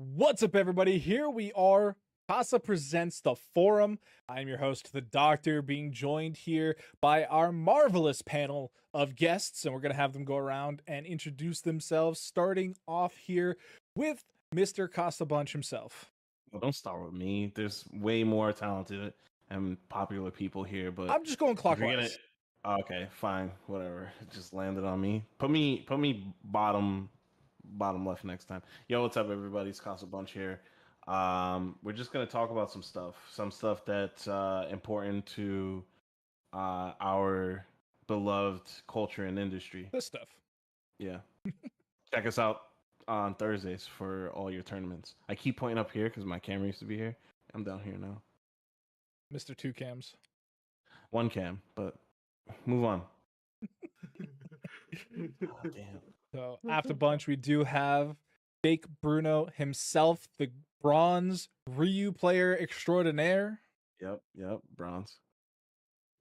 What's up, everybody? Here we are. Casa presents the Forum. I'm your host, the Doctor, being joined here by our marvelous panel of guests, and we're going to have them go around and introduce themselves, starting off here with Mr. Casabunch himself. Well, don't start with me. There's way more talented and popular people here, but I'm just going clockwise. Okay, fine, whatever. It just landed on me. Put me bottom bottom left next time. Yo, what's up, everybody? It's Casabunch here. We're just gonna talk about some stuff that's important to our beloved culture and industry. This stuff. Yeah. Check us out on Thursdays for all your tournaments. I keep pointing up here because my camera used to be here. I'm down here now. Mr. Two Cams. One cam, but move on. Oh, damn. So after bunch, we do have Fake Bruno himself, the bronze Ryu player extraordinaire. Yep, bronze.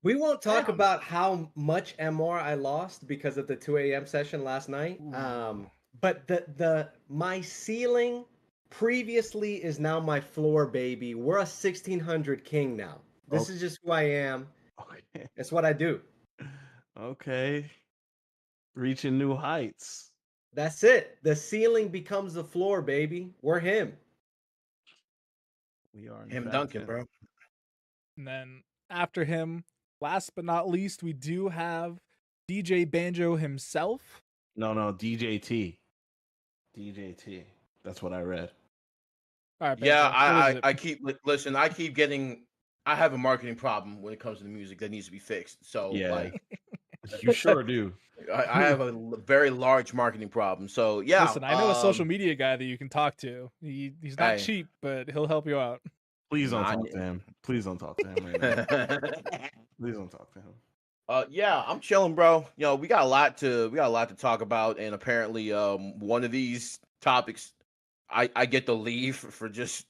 We won't talk about how much MR I lost because of the 2 a.m. session last night. But my ceiling previously is now my floor, baby. We're a 1600 king now. This is just who I am. Okay. It's what I do. Okay. Reaching new heights. That's it. The ceiling becomes the floor, baby. We're him. We are him Duncan, bro. And then after him, last but not least, we do have DJ Banjo himself. No, DJT. DJT. That's what I read. All right, Yeah, Banjo, I keep getting. I have a marketing problem when it comes to the music that needs to be fixed. So Yeah. like, You sure do. I have a very large marketing problem. So yeah. Listen, I know a social media guy that you can talk to. He's not cheap, but he'll help you out. Please don't talk to him. Please don't talk to him right now. Please don't talk to him. Yeah, I'm chilling, bro. You know, we got a lot to talk about, and apparently, one of these topics, I get to leave for just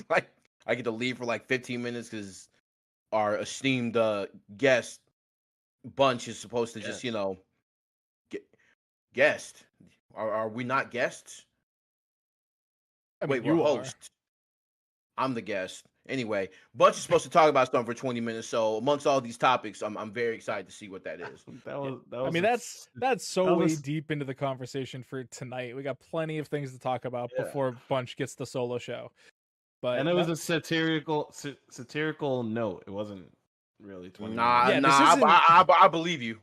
like I get to leave for like 15 minutes because our esteemed guest bunch is supposed to just guest. Are we not guests? I mean, Wait, we're hosts. I'm the guest. Anyway, Bunch is supposed to talk about something for 20 minutes. So amongst all these topics, I'm very excited to see what that is. That was I mean, that's way deep into the conversation for tonight. We got plenty of things to talk about before Bunch gets the solo show. But it was a satirical note. It wasn't really 20 minutes. I believe you.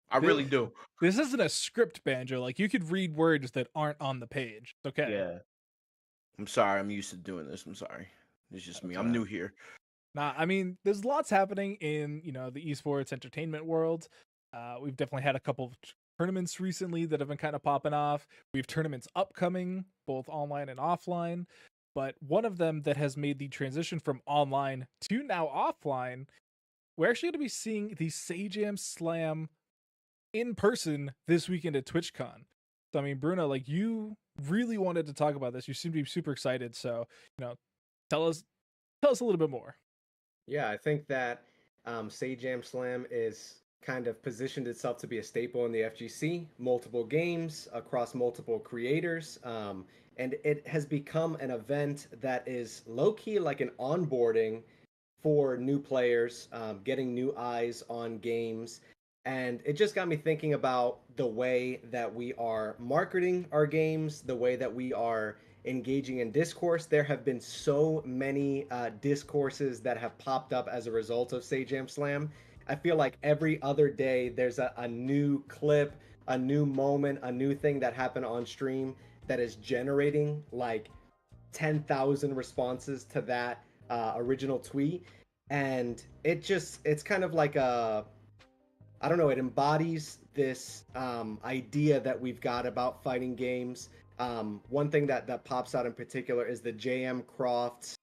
I really do. This isn't a script, Banjo. Like, you could read words that aren't on the page. It's okay. Yeah. I'm sorry. I'm used to doing this. I'm sorry. It's just me. I'm new here. Nah, I mean, there's lots happening in, the esports entertainment world. We've definitely had a couple of tournaments recently that have been kind of popping off. We have tournaments upcoming, both online and offline. But one of them that has made the transition from online to now offline, we're actually going to be seeing the Sajam Slam in person this weekend at TwitchCon. So, I mean, Bruno, like, you really wanted to talk about this. You seem to be super excited. So, tell us a little bit more. Yeah, I think that Sajam Slam is kind of positioned itself to be a staple in the FGC, multiple games across multiple creators. And it has become an event that is low-key like an onboarding for new players, getting new eyes on games. And it just got me thinking about the way that we are marketing our games, the way that we are engaging in discourse. There have been so many discourses that have popped up as a result of Sajam Slam. I feel like every other day there's a new clip, a new moment, a new thing that happened on stream that is generating like 10,000 responses to that original tweet. And it's kind of like I don't know, it embodies this idea that we've got about fighting games. One thing that pops out in particular is the JM Crofts.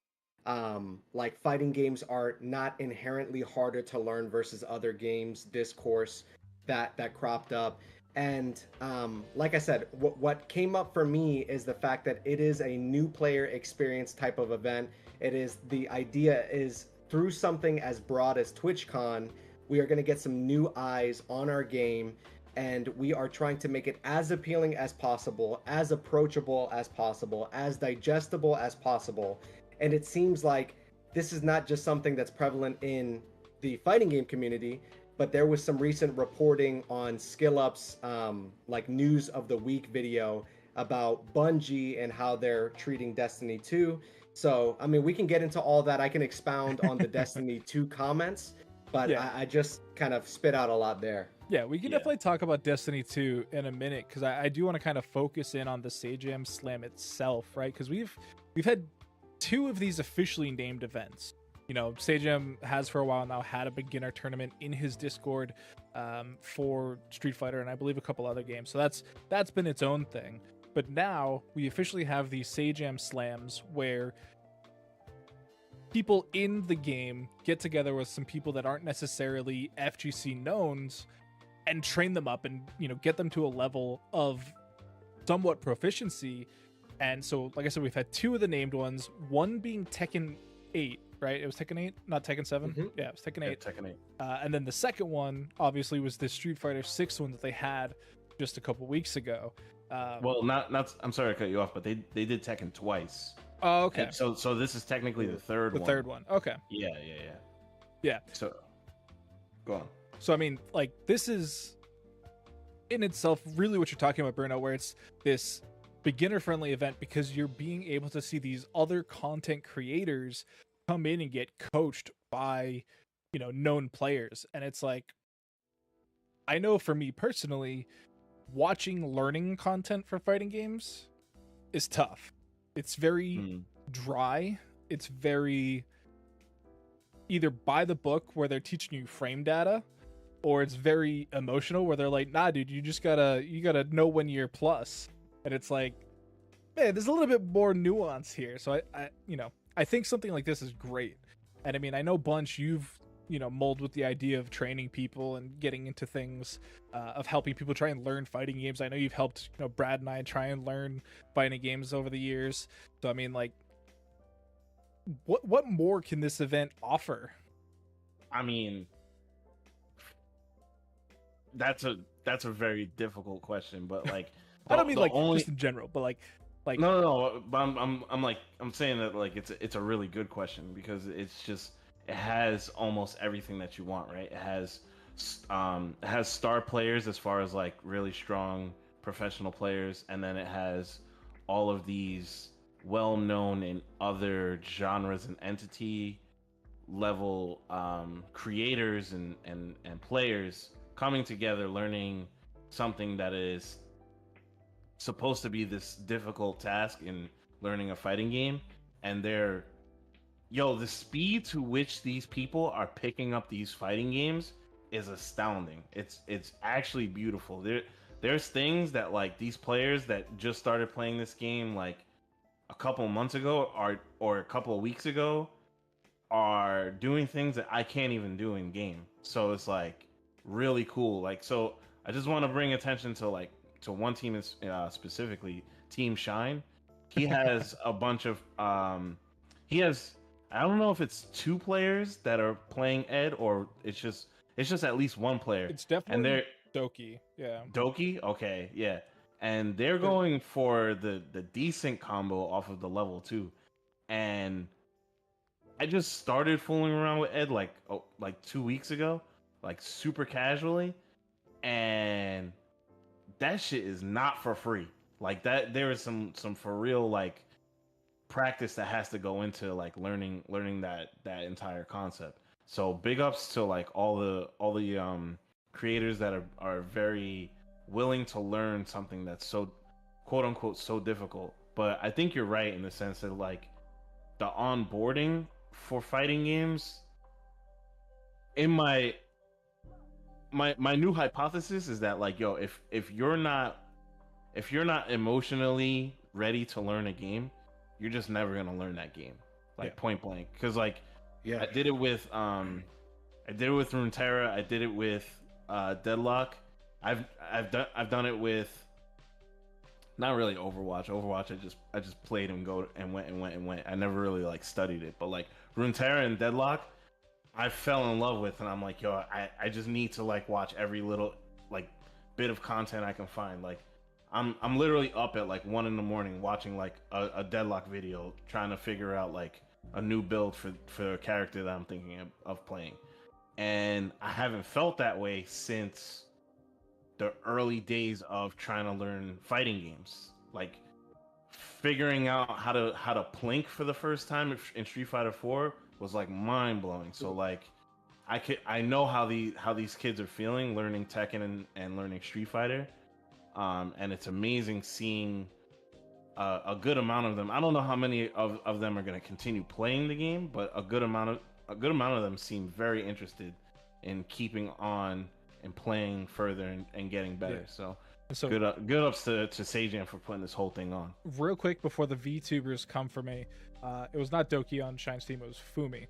Like, fighting games are not inherently harder to learn versus other games discourse that cropped up. And like I said, what came up for me is the fact that it is a new player experience type of event. The idea is through something as broad as TwitchCon, we are going to get some new eyes on our game, and we are trying to make it as appealing as possible, as approachable as possible, as digestible as possible. And it seems like this is not just something that's prevalent in the fighting game community, but there was some recent reporting on SkillUp's like news of the week video about Bungie and how they're treating Destiny 2. So, I mean, we can get into all that. I can expound on the Destiny 2 comments, but yeah. I just kind of spit out a lot there. Yeah, we can Yeah. definitely talk about Destiny 2 in a minute, because I do want to kind of focus in on the Sajam Slam itself, right? Because we've had 2 of these officially named events. You know, Sajam has for a while now had a beginner tournament in his Discord for Street Fighter and I believe a couple other games. So that's been its own thing. But now we officially have these Sajam Slams where people in the game get together with some people that aren't necessarily FGC knowns and train them up and, you know, get them to a level of somewhat proficiency. And so, like I said, we've had 2 of the named ones, one being Tekken 8, right? It was Tekken 8, not Tekken 7. Mhm. Yeah, it was Tekken 8. Yeah, Tekken 8. And then the second one, obviously, was the Street Fighter 6 one that they had just a couple weeks ago. Well, not. I'm sorry to cut you off, but they did Tekken twice. Oh, okay. And so this is technically the third The one. third one. Okay. Yeah. So, go on. So, I mean, like, this is in itself really what you're talking about, Bruno, where it's this beginner-friendly event because you're being able to see these other content creators come in and get coached by, you know, known players. And it's like, I know for me personally, watching learning content for fighting games is tough. It's very dry. It's very either by the book where they're teaching you frame data, or it's very emotional where they're like, nah, dude, you gotta know when you're plus. And it's like, man, there's a little bit more nuance here. So I think something like this is great. And I mean, I know Bunch, you've, you know, molded with the idea of training people and getting into things, of helping people try and learn fighting games. I know you've helped, you know, Brad and I try and learn fighting games over the years. So I mean, like, what more can this event offer? I mean, that's a very difficult question, but like, I don't mean like only... just in general, but like no, but I'm saying that like it's a really good question because it's just, it has almost everything that you want, right? It has star players as far as like really strong professional players, and then it has all of these well-known in other genres and entity level creators and players coming together, learning something that is supposed to be this difficult task in learning a fighting game. And the speed to which these people are picking up these fighting games is astounding. It's actually beautiful. There's things that like these players that just started playing this game like a couple months ago or a couple of weeks ago are doing things that I can't even do in game. So it's like really cool. Like, so I just want to bring attention to one team specifically, Team Shine. He has a bunch of I don't know if it's 2 players that are playing Ed or it's just at least 1 player. it's definitely Doki. Yeah. Doki? Okay, yeah. And they're going for the decent combo off of the level 2. And I just started fooling around with Ed like 2 weeks ago, like super casually, and that shit is not for free. Like that, there is some for real like practice that has to go into like learning that entire concept. So big ups to like all the creators that are very willing to learn something that's so quote unquote so difficult. But I think you're right in the sense that like the onboarding for fighting games, in my new hypothesis is that like, yo, if you're not emotionally ready to learn a game, you're just never gonna learn that game, like point blank. Because like, yeah, I did it with Runeterra, I did it with Deadlock. I've done it with not really Overwatch. I just played and went. I never really like studied it, but like Runeterra and Deadlock, I fell in love with, and I'm like, yo, I just need to like watch every little like bit of content I can find. Like I'm literally up at like 1 a.m. watching like a Deadlock video, trying to figure out like a new build for a character that I'm thinking of playing. And I haven't felt that way since the early days of trying to learn fighting games. Like figuring out how to plink for the first time in Street Fighter 4 was like mind blowing. So like I know how these kids are feeling learning Tekken and learning Street Fighter, and it's amazing seeing a good amount of them. I don't know how many of them are going to continue playing the game, but a good amount of them seem very interested in keeping on and playing further and getting better. Yeah. So good ups to Sajam for putting this whole thing on. Real quick before the VTubers come for me, it was not Doki on Shine's team, it was Fumi.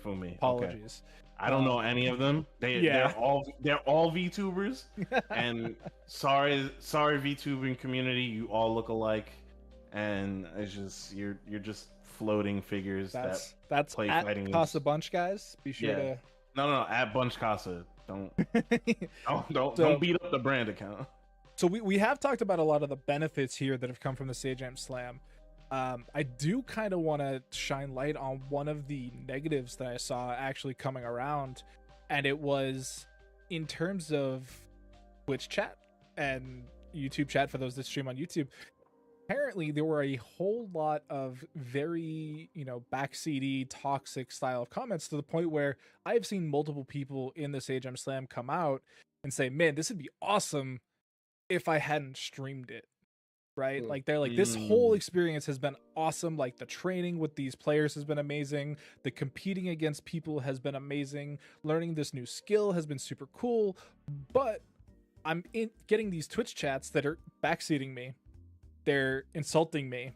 Fumi. Apologies. Okay. I don't know any of them. They're all VTubers. And sorry VTubing community, you all look alike, and it's just you're just floating figures that's play at fighting Casabunch, guys. Be sure to no at Bunch Casa. Don't beat up the brand account. So we have talked about a lot of the benefits here that have come from the Sajam Slam. I do kind of want to shine light on one of the negatives that I saw actually coming around, and it was in terms of Twitch chat and YouTube chat for those that stream on YouTube. Apparently, there were a whole lot of very, backseaty, toxic style of comments to the point where I've seen multiple people in the Sajam Slam come out and say, man, this would be awesome if I hadn't streamed it. Right? Like they're like, this whole experience has been awesome. Like the training with these players has been amazing. The competing against people has been amazing. Learning this new skill has been super cool. But I'm getting these Twitch chats that are backseating me. They're insulting me,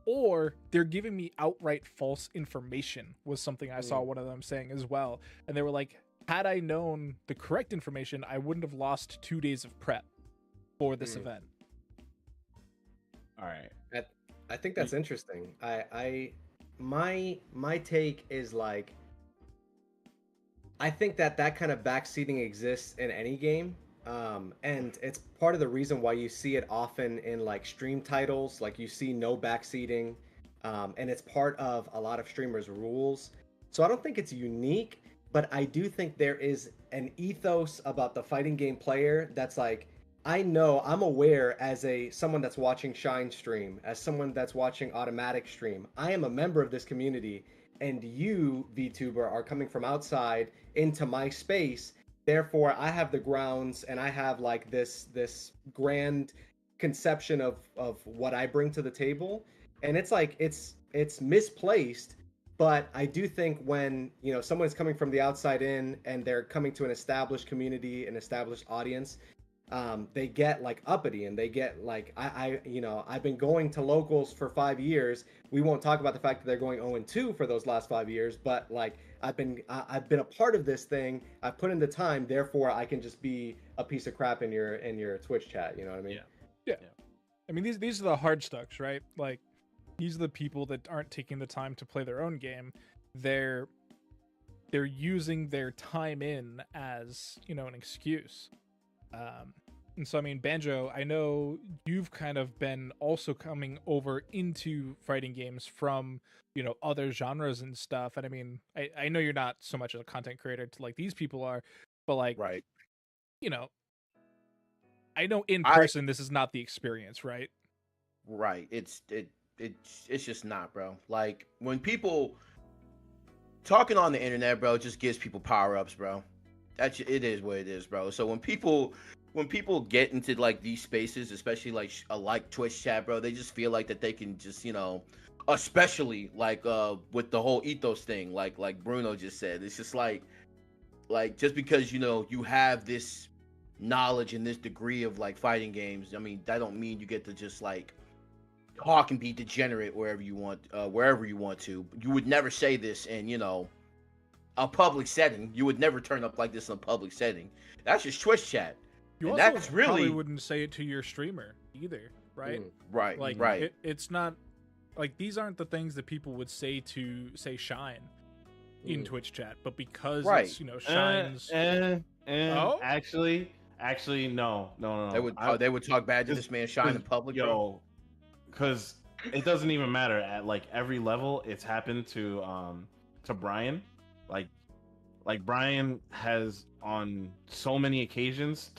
or they're giving me outright false information was something I saw one of them saying as well. And they were like, had I known the correct information, I wouldn't have lost 2 days of prep for this event. All right. I think that's interesting. My take is like, I think that kind of backseating exists in any game. And it's part of the reason why you see it often in like stream titles, like you see no backseating, and it's part of a lot of streamers' rules. So I don't think it's unique, but I do think there is an ethos about the fighting game player that's like, I'm aware as someone that's watching Shine stream, as someone that's watching Automatic stream, I am a member of this community, and you, VTuber, are coming from outside into my space. Therefore, I have the grounds, and I have like this grand conception of what I bring to the table, and it's like it's misplaced. But I do think when someone is coming from the outside in, and they're coming to an established community, an established audience, they get like uppity, and they get like I've been going to locals for 5 years. We won't talk about the fact that they're going 0-2 for those last 5 years, but like I've been a part of this thing. I've put in the time, therefore I can just be a piece of crap in your Twitch chat. You know what I mean? Yeah. I mean, these are the hard stucks, right? Like these are the people that aren't taking the time to play their own game. They're using their time in as an excuse. And so, I mean, Banjo, I know you've kind of been also coming over into fighting games from, other genres and stuff. And I mean, I know you're not so much of a content creator to like these people are, but like, right. I know in person, this is not the experience, right? Right. It's just not, bro. Like when people talking on the internet, bro, just gives people power-ups, bro. It is what it is, bro. So when people get into like these spaces, especially like Twitch chat, bro, they just feel like that they can just especially like with the whole ethos thing, like Bruno just said, it's just like just because you have this knowledge and this degree of like fighting games, I mean that don't mean you get to just like talk and be degenerate wherever you want to. You would never say this in a public setting. You would never turn up like this in a public setting. That's just Twitch chat. You and also that's really probably wouldn't say it to your streamer either, right? Right. Like, right. It's not like these aren't the things that people would say to say Shine in Twitch chat, but because it's Shine's. Oh? Actually, no. They would talk bad to this man Shine in public, bro. Because it doesn't even matter at like every level. It's happened to Brian. Like Brian has on so many occasions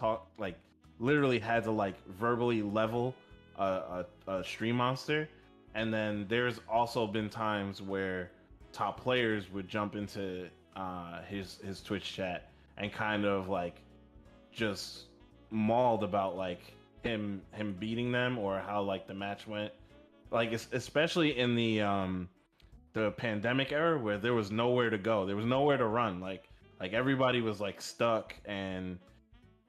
literally had to like verbally level a stream monster, and then there's also been times where top players would jump into his Twitch chat and kind of like just mauled about like him beating them or how like the match went, like especially in the pandemic era where there was nowhere to go, there was nowhere to run, like everybody was like stuck, and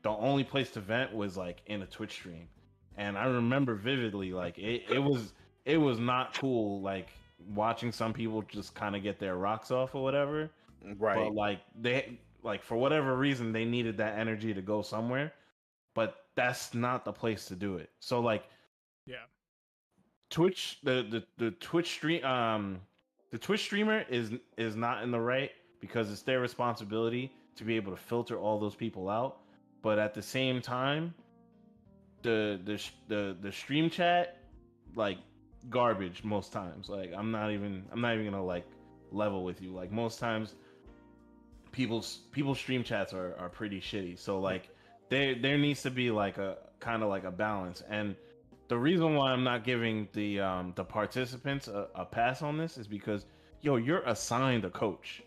the only place to vent was like in a Twitch stream. And I remember vividly, like it was not cool, like watching some people just kind of get their rocks off or whatever. Right. But like they like for whatever reason they needed that energy to go somewhere, but that's not the place to do it. So like, Yeah. Twitch, the Twitch stream, the Twitch streamer is not in the right because it's their responsibility to be able to filter all those people out. But at the same time, the stream chat, like, garbage most times. Like I'm not even gonna like level with you. Like most times, people's stream chats are pretty shitty. So like there needs to be like a kind of like a balance. And the reason why I'm not giving the participants a pass on this is because, yo, you're assigned a coach.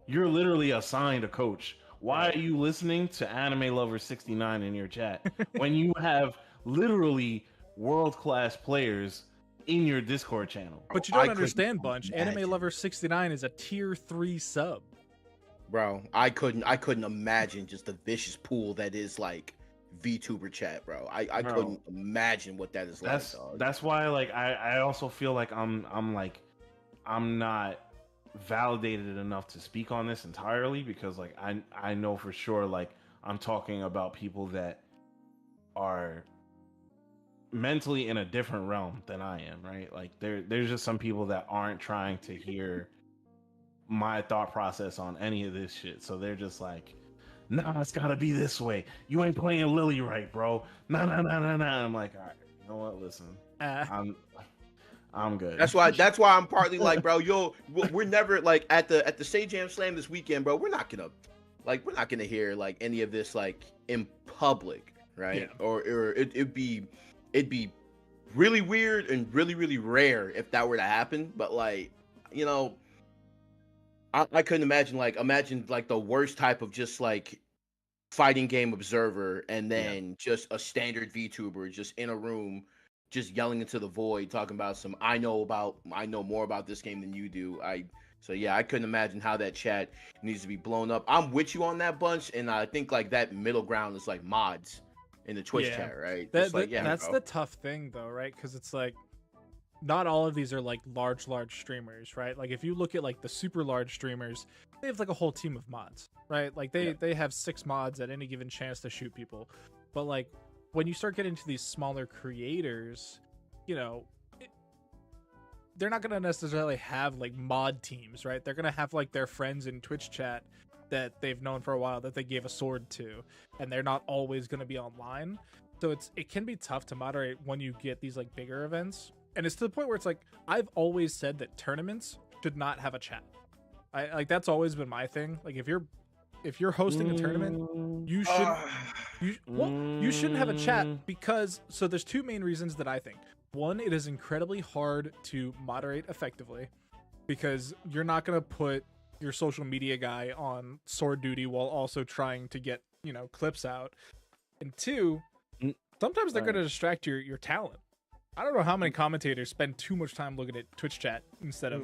You're literally assigned a coach. Why are you listening to Anime Lover 69 in your chat when you have literally world-class players in your Discord channel? But you don't understand, Bunch. Anime Lover 69 is a tier 3 sub. Bro, I couldn't imagine just the vicious pool that is like VTuber chat, bro. I couldn't imagine what that is like, dog. That's why, like, I also feel like I'm not validated enough to speak on this entirely, because like I know for sure, like, I'm talking about people that are mentally in a different realm than I am, right? Like there's just some people that aren't trying to hear my thought process on any of this shit. So they're just like, nah, it's gotta be this way. You ain't playing Lily right, bro. Nah. I'm like, all right, you know what? Listen, I'm good. That's why I'm partly like, bro, we're never like at the Sajam Slam this weekend, bro. We're not gonna hear like any of this like in public, right? Yeah. Or it'd be really weird and really, really rare if that were to happen. But like, you know, I couldn't imagine like the worst type of just like fighting game observer, and then just a standard VTuber just in a room, just yelling into the void, talking about some I know more about this game than you do. I couldn't imagine how that chat needs to be blown up. I'm with you on that, Bunch, and I think like that middle ground is like mods in the Twitch chat, right? That's bro. the tough thing though, right? Because it's like not all of these are like large streamers, right? Like if you look at like the super large streamers, they have like a whole team of mods, right? Like they have 6 mods at any given chance to shoot people. But like when you start getting to these smaller creators, you know, they're not going to necessarily have like mod teams, right? They're going to have like their friends in Twitch chat that they've known for a while that they gave a sword to, and they're not always going to be online. So it can be tough to moderate when you get these like bigger events. And it's to the point where it's like, I've always said that tournaments should not have a chat. Like that's always been my thing. Like if you're hosting a tournament, you shouldn't have a chat, because so there's 2 main reasons that I think. One, it is incredibly hard to moderate effectively, because you're not going to put your social media guy on sword duty while also trying to get, you know, clips out. And 2, sometimes they're going to distract your talent. I don't know how many commentators spend too much time looking at Twitch chat instead of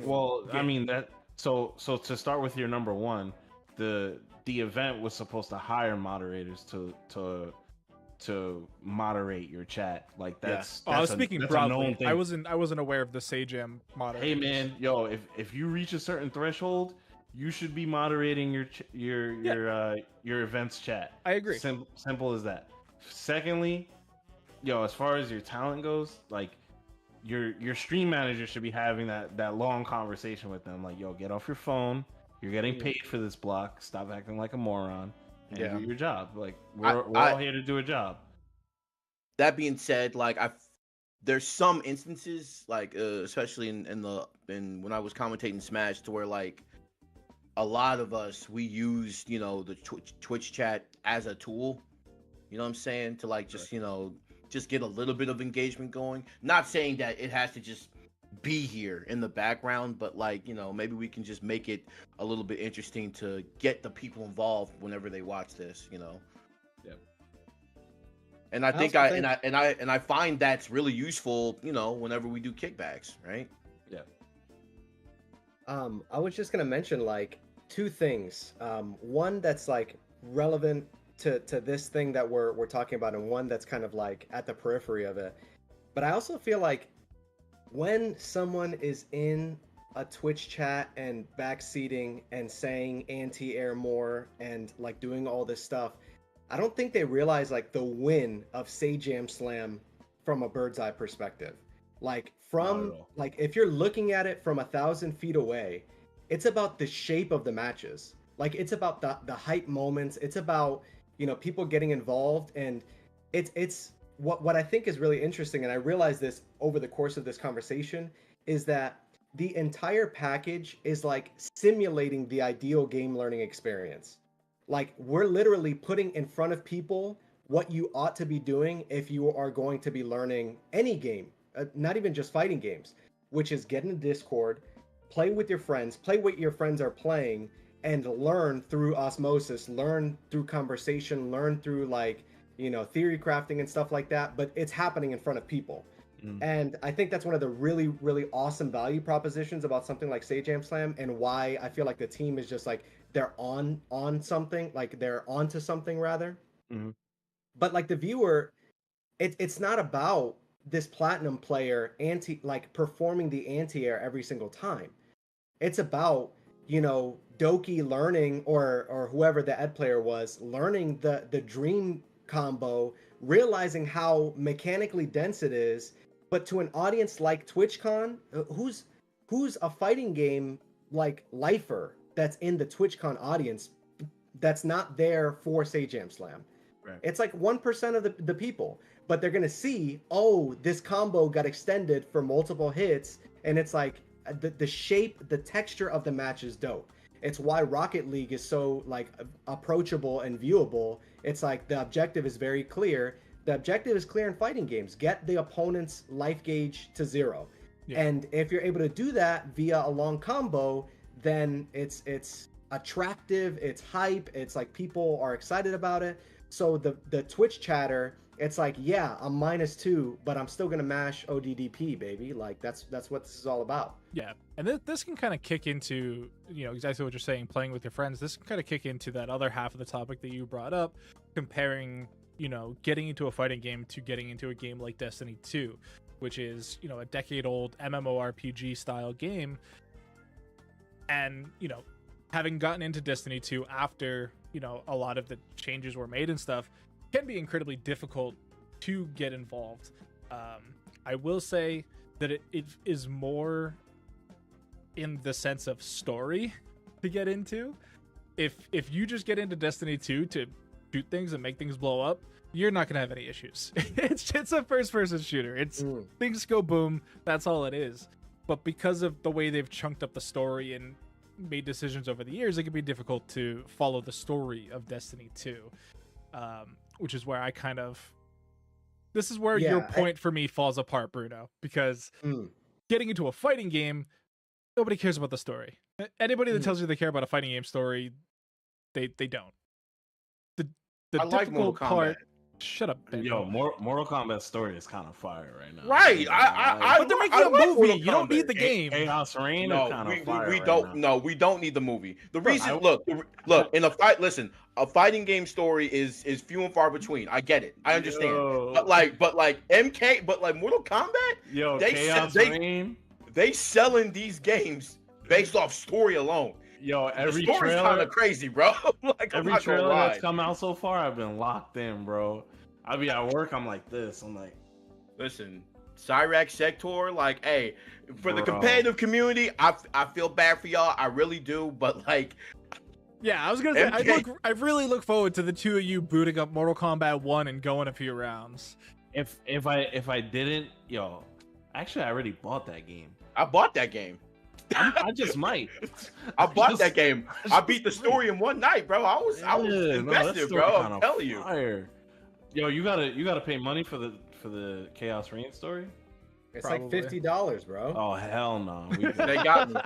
I mean that so to start with your number one, the event was supposed to hire moderators to moderate your chat. Like that's I was speaking broadly. Thing. I wasn't aware of the Sajam moderators. Hey man, yo, if you reach a certain threshold, you should be moderating your events chat. I agree. Simple as that. Secondly, yo, as far as your talent goes, like your stream manager should be having that long conversation with them. Like, yo, get off your phone. You're getting paid for this block. Stop acting like a moron and do your job. Like we're all here to do a job. That being said, like there's some instances, like especially in when I was commentating Smash, to where like a lot of us, we used, you know, the Twitch chat as a tool. You know what I'm saying? To like just, you know, just get a little bit of engagement going. Not saying that it has to just be here in the background, but like, you know, maybe we can just make it a little bit interesting to get the people involved whenever they watch this, you know. Yeah. And I think I find that's really useful, you know, whenever we do kickbacks, right? Yeah. I was just gonna mention like two things. One that's like relevant to this thing that we're talking about, and one that's kind of like at the periphery of it. But I also feel like when someone is in a Twitch chat and backseating and saying anti-air more and like doing all this stuff, I don't think they realize like the win of Sajam Slam from a bird's eye perspective. Like from like if you're looking at it from 1,000 feet away, it's about the shape of the matches. Like it's about the hype moments. It's about, you know, people getting involved, and it's what I think is really interesting, and I realized this over the course of this conversation, is that the entire package is like simulating the ideal game learning experience. Like we're literally putting in front of people what you ought to be doing if you are going to be learning any game, not even just fighting games, which is get in a Discord, play with your friends, play what your friends are playing, and learn through osmosis, learn through conversation, learn through like, you know, theory crafting and stuff like that, but it's happening in front of people. And I think that's one of the really, really awesome value propositions about something like Sajam Slam, and why I feel like the team is just like, they're on something, like they're onto something rather. But like the viewer, it's not about this platinum player performing the anti-air every single time. It's about, you know, Doki learning, or whoever the ed player was, learning the dream combo, realizing how mechanically dense it is, but to an audience like TwitchCon, who's a fighting game like lifer that's in the TwitchCon audience, that's not there for Sajam Slam. Right. It's like 1% of the people, but they're gonna see, oh, this combo got extended for multiple hits, and it's like the shape, the texture of the match is dope. It's why Rocket League is so like approachable and viewable. It's like the objective is very clear. The objective is clear in fighting games. Get the opponent's life gauge to 0. Yeah. And if you're able to do that via a long combo, then it's attractive, it's hype, it's like people are excited about it. So the Twitch chatter, it's like, yeah, I'm -2, but I'm still gonna mash ODDP, baby. Like that's what this is all about. Yeah, and this can kind of kick into, you know, exactly what you're saying, playing with your friends. This can kind of kick into that other half of the topic that you brought up, comparing, you know, getting into a fighting game to getting into a game like Destiny 2, which is, you know, a decade-old MMORPG style game. And, you know, having gotten into Destiny 2 after, you know, a lot of the changes were made and stuff, can be incredibly difficult to get involved. I will say that it is more in the sense of story to get into. If you just get into Destiny 2 to shoot things and make things blow up, you're not gonna have any issues. It's a first-person shooter. It's things go boom. That's all it is. But because of the way they've chunked up the story and made decisions over the years, it can be difficult to follow the story of Destiny 2. Which is where I kind of... This is where your point for me falls apart, Bruno. Because getting into a fighting game, nobody cares about the story. Anybody that tells you they care about a fighting game story, they don't. The difficult part... Shut up, Ben. Yo, Mortal Kombat story is kind of fire right now. Right. But they're making a movie. You don't need the game. Chaos Reign is kind of fire. We don't need the movie. The reason, look, in a fight, listen, a fighting game story is few and far between. I get it. I understand. But like Mortal Kombat, Reign, they selling these games based off story alone. Yo, every the story's kind of crazy, bro. Like every trailer that's come out so far, I've been locked in, bro. I be at work, I'm like this. I'm like, listen, Cyrax Sector, like, hey, for the competitive community, I feel bad for y'all. I really do, but like, yeah, I was gonna say, I really look forward to the two of you booting up Mortal Kombat 1 and going a few rounds. If I didn't, yo, actually, I already bought that game. I bought that game. I just might. I bought that game. I beat the story in one night, bro. I was invested, bro. I'm telling you. Yo, you gotta pay money for the Chaos Reign story. It's Probably. like $50, bro. Oh hell no! They got me.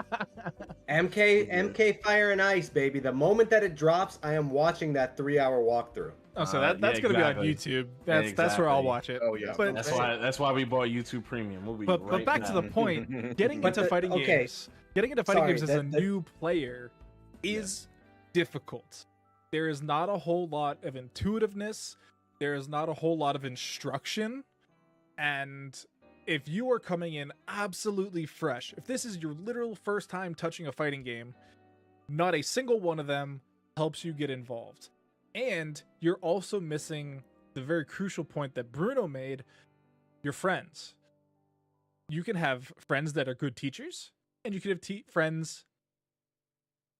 MK Fire and Ice, baby. The moment that it drops, I am watching that 3-hour walkthrough. Oh, so Yeah, that's gonna be on exactly. YouTube. Yeah, That's where I'll exactly. watch it. Oh yeah. But That's why we bought YouTube Premium. We'll be but right back to now. the point, getting But into fighting games as a new player is difficult. There is not a whole lot of intuitiveness. There is not a whole lot of instruction. And if you are coming in absolutely fresh, if this is your literal first time touching a fighting game, not a single one of them helps you get involved. And you're also missing the very crucial point that Bruno made, your friends. You can have friends that are good teachers, and you can have friends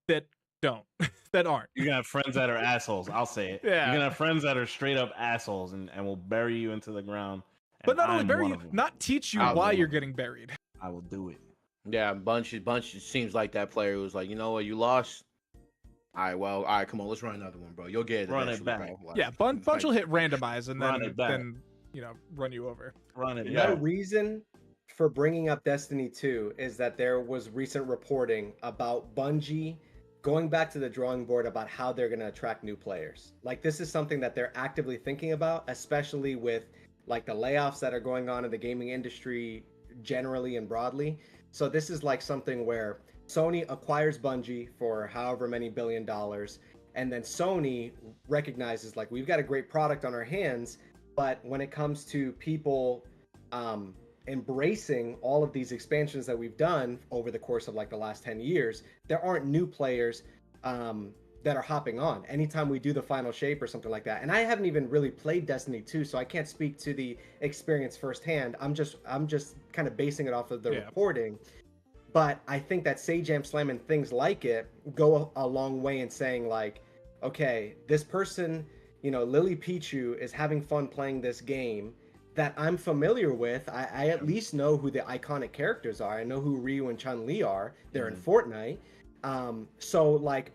that don't, that aren't. You can have friends that are assholes. I'll say it. Yeah. You can have friends that are straight up assholes and will bury you into the ground. But not only I'm bury one you, of them. not teach you I'm why one you're of them. getting buried. I will do it. Yeah, bunch. It seems like that player was like, you know what, you lost. All right, come on, let's run another one, bro. You'll get it. Run it eventually, back. bro. Like, Yeah, bunch will hit randomize and Run it back. then run you over. Run it. The reason for bringing up Destiny 2 is that there was recent reporting about Bungie going back to the drawing board about how they're going to attract new players. Like, this is something that they're actively thinking about, especially with like the layoffs that are going on in the gaming industry generally and broadly. So this is like something where Sony acquires Bungie for however many $1 billion, and then Sony recognizes like, we've got a great product on our hands, but when it comes to people embracing all of these expansions that we've done over the course of like the last 10 years, there aren't new players that are hopping on anytime we do the final shape or something like that. And I haven't even really played Destiny 2, so I can't speak to the experience firsthand. I'm just kind of basing it off of the reporting. But I think that Sajam Slam and things like it go a long way in saying like, okay, this person, Lily Pichu is having fun playing this game that I'm familiar with. I at least know who the iconic characters are. I know who Ryu and Chun-Li are. They're in Fortnite. So like,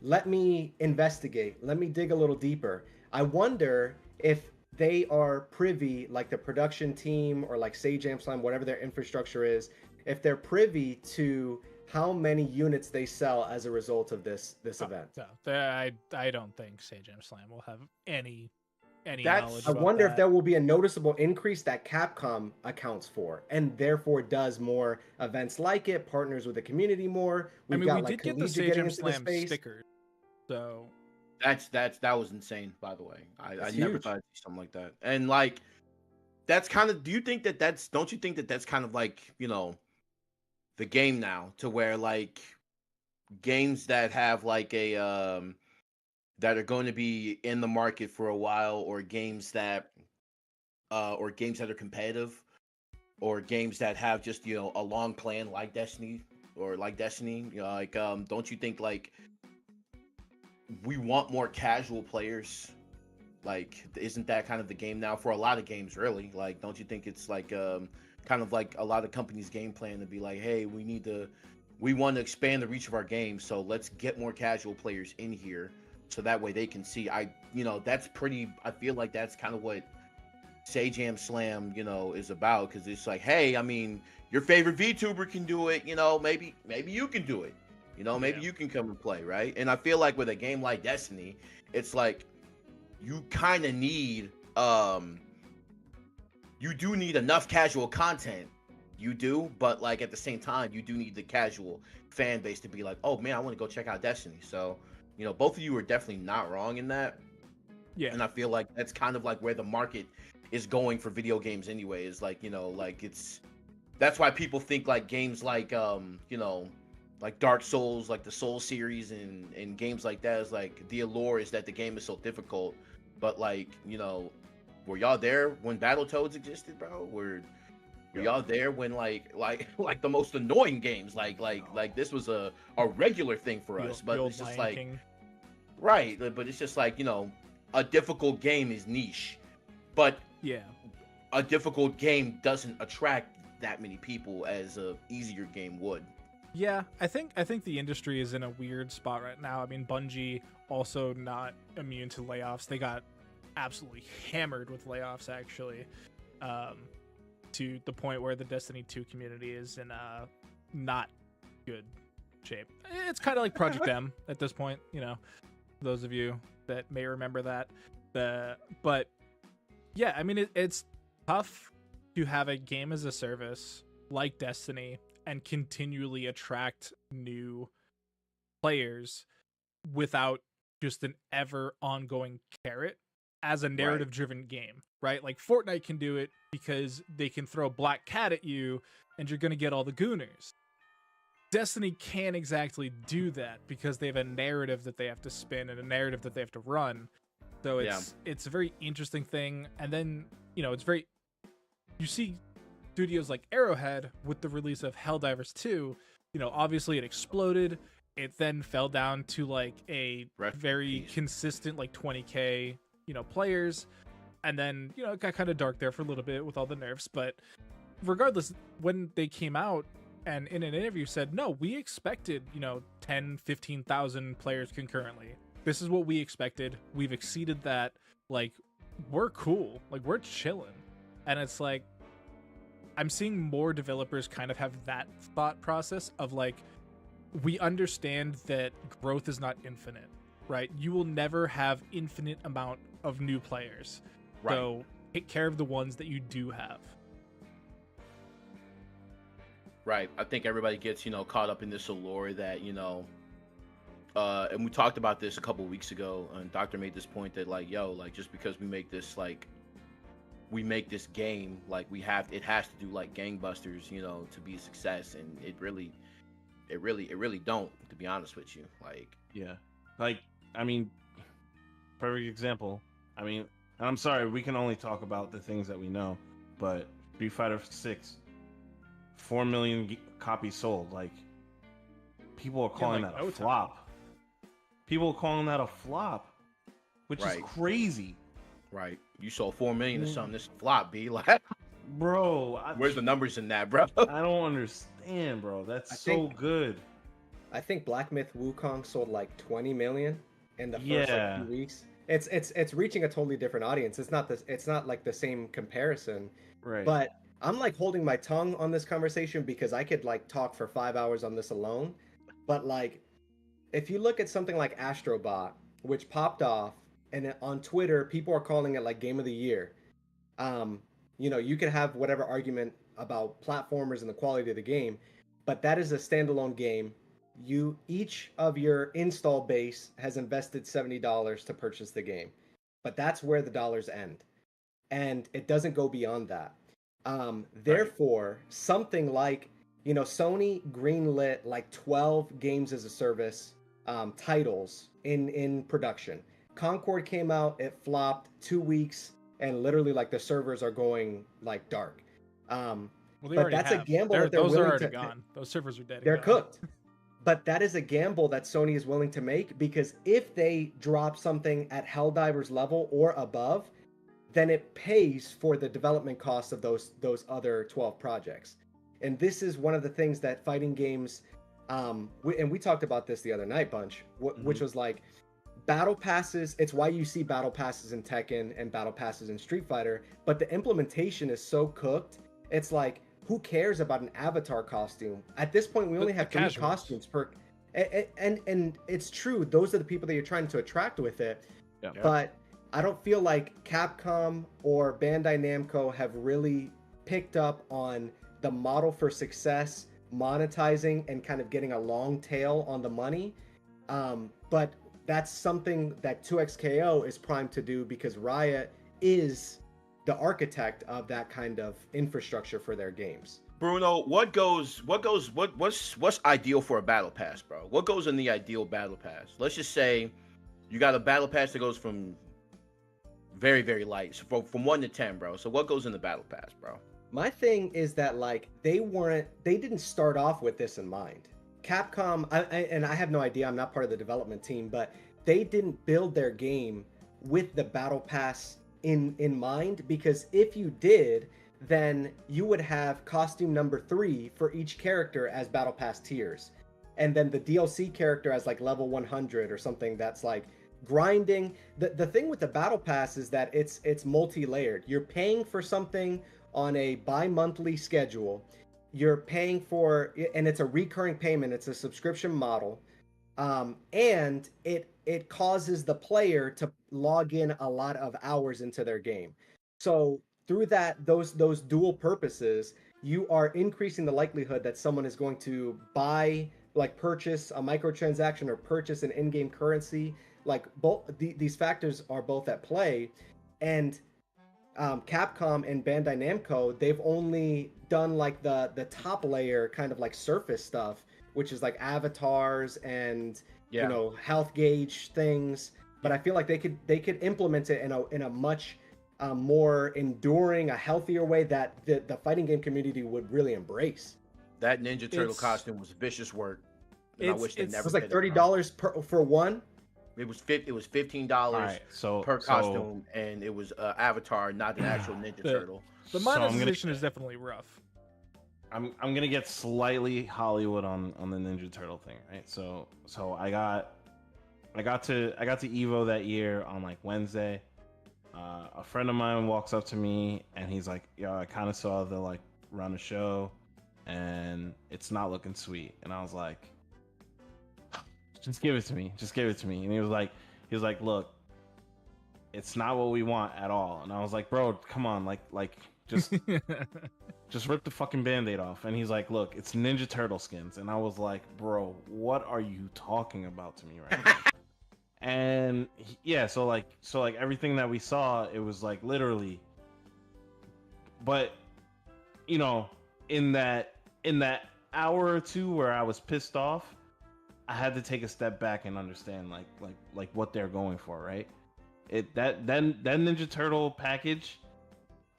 let me investigate. Let me dig a little deeper. I wonder if they are privy, like the production team or like Sajam Slam, whatever their infrastructure is, if they're privy to how many units they sell as a result of this event. No, I don't think Sajam Slam will have any knowledge. I wonder if there will be a noticeable increase that Capcom accounts for, and therefore does more events like it, partners with the community more. We did get the Sajam Slam stickers, so that was insane. By the way, I never thought I'd see something like that. And like, that's kind of. Don't you think that that's kind of like the game now, to where like games that have like a that are going to be in the market for a while, or games that are competitive, or games that have just a long plan like Destiny, don't you think like we want more casual players? Like, isn't that kind of the game now for a lot of games, really? Like, don't you think it's like kind of like a lot of companies' game plan to be like, hey, we want to expand the reach of our game, so let's get more casual players in here, so that way they can see. I feel like that's kind of what Sajam Slam, is about, because it's like, hey, I mean, your favorite VTuber can do it, maybe you can do it, maybe you can come and play, right? And I feel like with a game like Destiny, it's like you kind of need you do need enough casual content. You do, but like at the same time, you do need the casual fan base to be like, oh man, I want to go check out Destiny. So, both of you are definitely not wrong in that. Yeah. And I feel like that's kind of like where the market is going for video games anyway. Is like, that's why people think like games like like Dark Souls, like the Soul series and games like that, is like the allure is that the game is so difficult. But like, were y'all there when Battletoads existed, bro? Were y'all there when like the most annoying games like this was a regular thing for us? But it's just like King. Right, but it's just like, a difficult game is niche, but a difficult game doesn't attract that many people as a easier game would. Yeah, I think the industry is in a weird spot right now. I mean, Bungie also not immune to layoffs. They got absolutely hammered with layoffs, actually. to the point where the Destiny 2 community is in not good shape. It's kind of like Project M at this point, you know, those of you that may remember that. But yeah, I mean, it's tough to have a game as a service like Destiny and continually attract new players without just an ever ongoing carrot as a narrative driven game, right? Like Fortnite can do it because they can throw Black Cat at you and you're going to get all the gooners. Destiny can't exactly do that because they have a narrative that they have to spin and a narrative that they have to run. So it's a very interesting thing. And then, you know, you see studios like Arrowhead with the release of Helldivers 2, you know, obviously it exploded. It then fell down to like a very consistent like 20K, you know, players. And then, you know, it got kind of dark there for a little bit with all the nerfs. But regardless, when they came out and in an interview said, no, we expected, you know, 10, 15,000 players concurrently. This is what we expected. We've exceeded that. Like, we're cool. Like, we're chilling. And it's like, I'm seeing more developers kind of have that thought process of like, we understand that growth is not infinite, right? You will never have infinite amount of new players. Right. So take care of the ones that you do have. Right. I think everybody gets, you know, caught up in this allure that, you know, and we talked about this a couple weeks ago, and Doctor made this point that like, yo, like just because we make this game, like it has to do like gangbusters, you know, to be a success, and it really don't, to be honest with you. Like, yeah, like, I mean, perfect example. I mean, and I'm sorry, we can only talk about the things that we know, but Street Fighter 6, 4 million copies sold. Like, people are calling that a flop. People are calling that a flop, which is crazy. Right. You sold 4 million or something. This flop, B. Like, bro, where's the numbers in that, bro? I don't understand, bro. That's so good. I think Black Myth Wukong sold like 20 million in the first like, few weeks. It's reaching a totally different audience. It's not like the same comparison. Right. But I'm like holding my tongue on this conversation because I could like talk for 5 hours on this alone. But like, if you look at something like Astrobot, which popped off, and on Twitter, people are calling it like Game of the Year. You know, you could have whatever argument about platformers and the quality of the game, but that is a standalone game. Each of your install base has invested $70 to purchase the game, but that's where the dollars end, and it doesn't go beyond that. Therefore, something like, you know, Sony greenlit like 12 games as a service titles in production. Concord came out, it flopped 2 weeks, and literally like the servers are going like dark. But that's a gamble that they're willing to. Those are already gone. Those servers are dead. They're cooked. But that is a gamble that Sony is willing to make, because if they drop something at Helldivers level or above, then it pays for the development costs of those other 12 projects. And this is one of the things that fighting games, and we talked about this the other night, Bunch, which was like, battle passes, it's why you see battle passes in Tekken and battle passes in Street Fighter, but the implementation is so cooked, it's like, who cares about an avatar costume? At this point, we only have 3 costumes per... And it's true, those are the people that you're trying to attract with it, but I don't feel like Capcom or Bandai Namco have really picked up on the model for success, monetizing, and kind of getting a long tail on the money. But that's something that 2XKO is primed to do, because Riot is the architect of that kind of infrastructure for their games. Bruno, what's ideal for a battle pass, bro? What goes in the ideal battle pass? Let's just say you got a battle pass that goes from very, very light, so from 1 to 10, bro. So what goes in the battle pass, bro? My thing is that like they didn't start off with this in mind. Capcom, and I have no idea, I'm not part of the development team, but they didn't build their game with the battle pass in mind, because if you did, then you would have costume number 3 for each character as battle pass tiers, and then the DLC character as like level 100 or something that's like grinding. The thing with the battle pass is that it's multi-layered. You're paying for something on a bi-monthly schedule. You're paying for, and it's a recurring payment. It's a subscription model, and it causes the player to log in a lot of hours into their game. So through those dual purposes, you are increasing the likelihood that someone is going to purchase a microtransaction or purchase an in-game currency. Like these factors are both at play, and Capcom and Bandai Namco, they've only done like the top layer kind of like surface stuff, which is like avatars and health gauge things. But I feel like they could implement it in a much more enduring, a healthier way that the fighting game community would really embrace. That Ninja Turtle costume was vicious work. And I wish they never. It was like $30 for one. It was $15 per costume, and it was Avatar, not the actual Ninja Turtle. The monetization is definitely rough. I'm gonna get slightly Hollywood on the Ninja Turtle thing, right? So I got to Evo that year on like Wednesday. A friend of mine walks up to me and he's like, "Yo, I kind of saw the like run a show, and it's not looking sweet." And I was like, just give it to me. And he was like, "Look, it's not what we want at all." And I was like, "Bro, come on, like just just rip the fucking Band-Aid off." And he's like, "Look, it's Ninja Turtle skins." And I was like, "Bro, what are you talking about to me right now?" And so everything that we saw, it was like literally, but in that hour or two where I was pissed off, I had to take a step back and understand like what they're going for, right? That Ninja Turtle package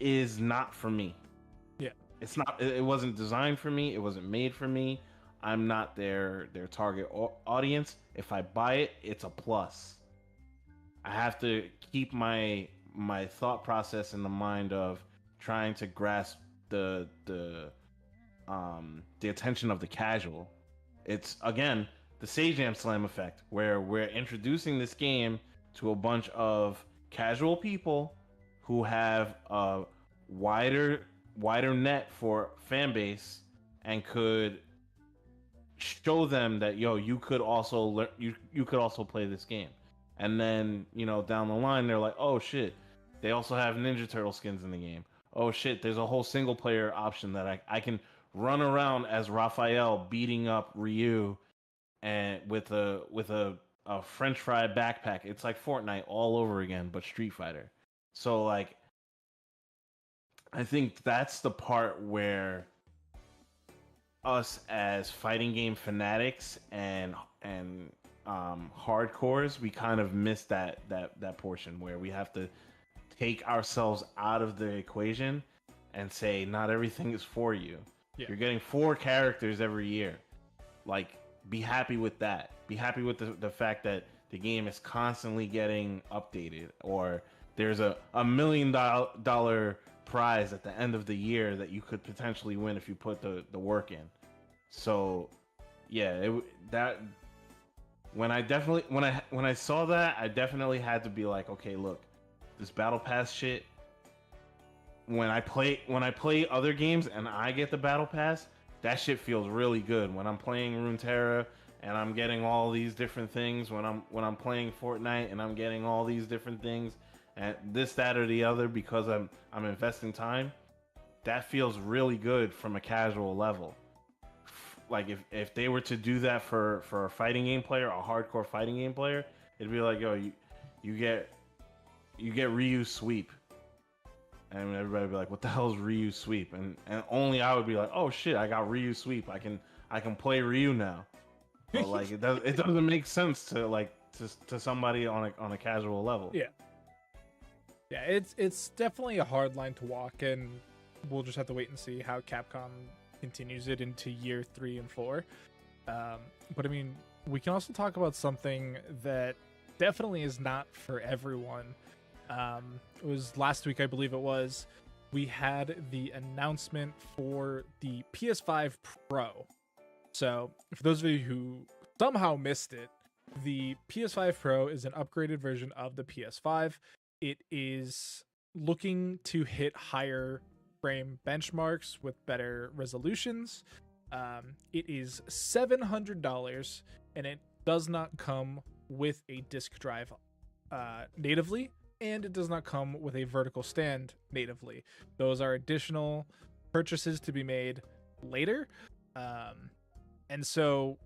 is not for me. Yeah. It's not. It wasn't designed for me. It wasn't made for me. I'm not their target audience. If I buy it, it's a plus. I have to keep my thought process in the mind of trying to grasp the attention of the casual. It's again the Sajam Slam effect, where we're introducing this game to a bunch of casual people who have a wider net for fan base and could show them that you could also learn, you could also play this game. And then down the line they're like, "Oh shit, they also have Ninja Turtle skins in the game. Oh shit, there's a whole single player option that I can run around as Raphael beating up Ryu and with a French fry backpack." It's like Fortnite all over again, but Street Fighter. So like, I think that's the part where us as fighting game fanatics and hardcores, we kind of miss that portion where we have to take ourselves out of the equation and say not everything is for you. Yeah. You're getting 4 characters every year. Like, be happy with that. Be happy with the fact that the game is constantly getting updated, or there's a $1 million prize at the end of the year that you could potentially win if you put the work in. So yeah, when I saw that, I definitely had to be like, okay, look, this battle pass shit, when I play other games and I get the battle pass, that shit feels really good. When I'm playing Runeterra and I'm getting all these different things, when I'm playing Fortnite and I'm getting all these different things, and this, that, or the other, because I'm investing time, that feels really good from a casual level. Like if they were to do that for a fighting game player, a hardcore fighting game player, it'd be like, yo, you get Ryu sweep, and everybody would be like, what the hell is Ryu sweep? And only I would be like, oh shit, I got Ryu sweep. I can play Ryu now. But like it doesn't make sense to somebody on a casual level. Yeah. Yeah, it's definitely a hard line to walk, and we'll just have to wait and see how Capcom continues it into year 3 and 4. But I mean, we can also talk about something that definitely is not for everyone. It was last week, I believe it was. We had the announcement for the PS5 Pro. So for those of you who somehow missed it, the PS5 Pro is an upgraded version of the PS5. It is looking to hit higher frame benchmarks with better resolutions. It is $700, and it does not come with a disk drive natively, and it does not come with a vertical stand natively. Those are additional purchases to be made later. And so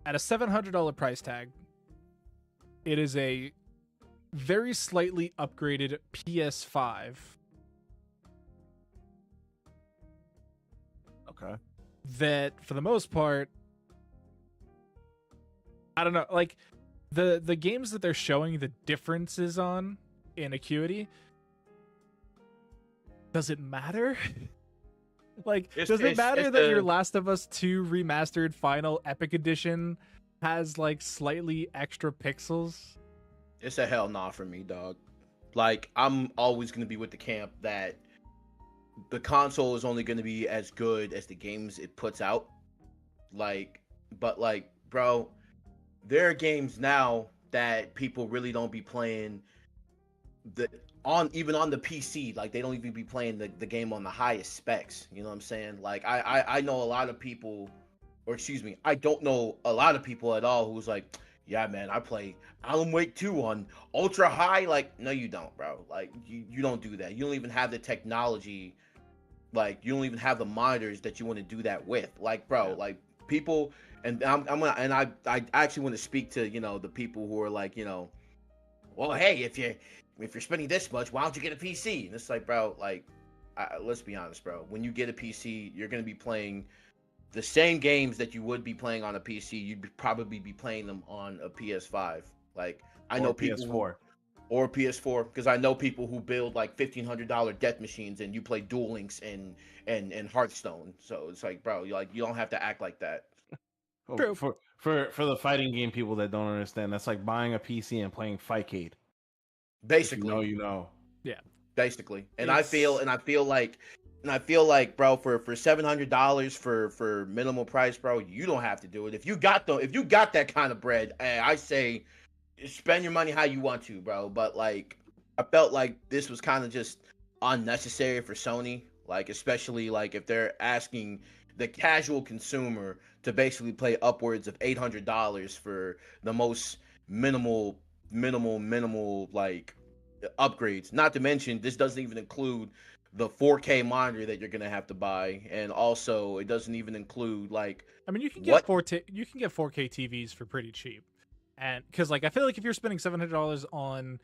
at a $700 price tag, it is a very slightly upgraded PS5 Okay. that, for the most part, I don't know, like the games that they're showing the differences on in acuity, does it matter? Like, does it matter that your Last of Us 2 remastered final Epic Edition has like slightly extra pixels? It's a hell nah for me, dog. Like, I'm always gonna be with the camp that the console is only gonna be as good as the games it puts out. Like, but like, bro, there are games now that people really don't be playing even on the PC. Like, they don't even be playing the game on the highest specs. You know what I'm saying? Like, I know a lot of people, or excuse me, I don't know a lot of people at all who's like, yeah, man, I play Alan Wake 2 on ultra high. Like, no, you don't, bro. Like, you don't do that. You don't even have the technology. Like, you don't even have the monitors that you want to do that with. Like, bro, like, people, and I actually want to speak to, you know, the people who are like, you know, well, hey, if you're spending this much, why don't you get a PC? And it's like, bro, like, let's be honest, bro. When you get a PC, you're gonna be playing the same games that you would be playing on a PC. You'd probably be playing them on a PS5. Like, I know people PS4 or PS4, because I know people who build like $1,500 death machines, and you play Duel Links and Hearthstone. So it's like, bro, you don't have to act like that. Oh, for the fighting game people that don't understand, that's like buying a PC and playing Fightcade. Basically, you know. Yeah. Basically. And I feel like, bro, for $700 for minimal price, bro, you don't have to do it. If you got that kind of bread, I say spend your money how you want to, bro. But like, I felt like this was kind of just unnecessary for Sony. Like, especially like if they're asking the casual consumer to basically pay upwards of $800 for the most minimal like upgrades. Not to mention, this doesn't even include the 4K monitor that you're gonna have to buy, and also it doesn't even include, like, I mean, you can get 4K TVs for pretty cheap, and because like I feel like if you're spending $700 on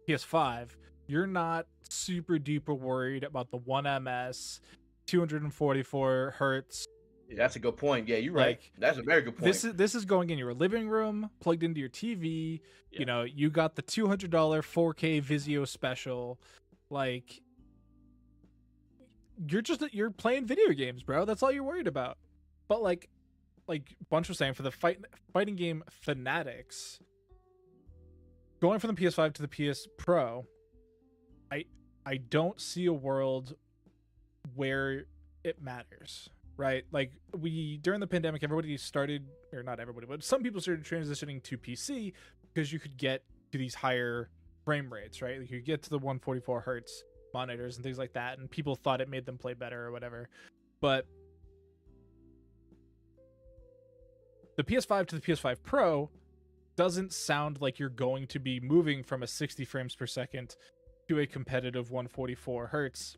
PS5, you're not super duper worried about the 1ms, 244 hertz. That's a good point. Yeah, you're right. Like, that's a very good point. This is going in your living room, plugged into your TV. Yeah. You know, you got the $200 4K Vizio special. Like, you're playing video games, bro. That's all you're worried about. But like Bunch was saying, for the fighting game fanatics, going from the PS5 to the PS Pro, I don't see a world where it matters. Right, like during the pandemic, everybody started, or not everybody, but some people started transitioning to PC because you could get to these higher frame rates, right? Like, you could get to the 144 hertz monitors and things like that, and people thought it made them play better or whatever. But the PS5 to the PS5 Pro doesn't sound like you're going to be moving from a 60 frames per second to a competitive 144 hertz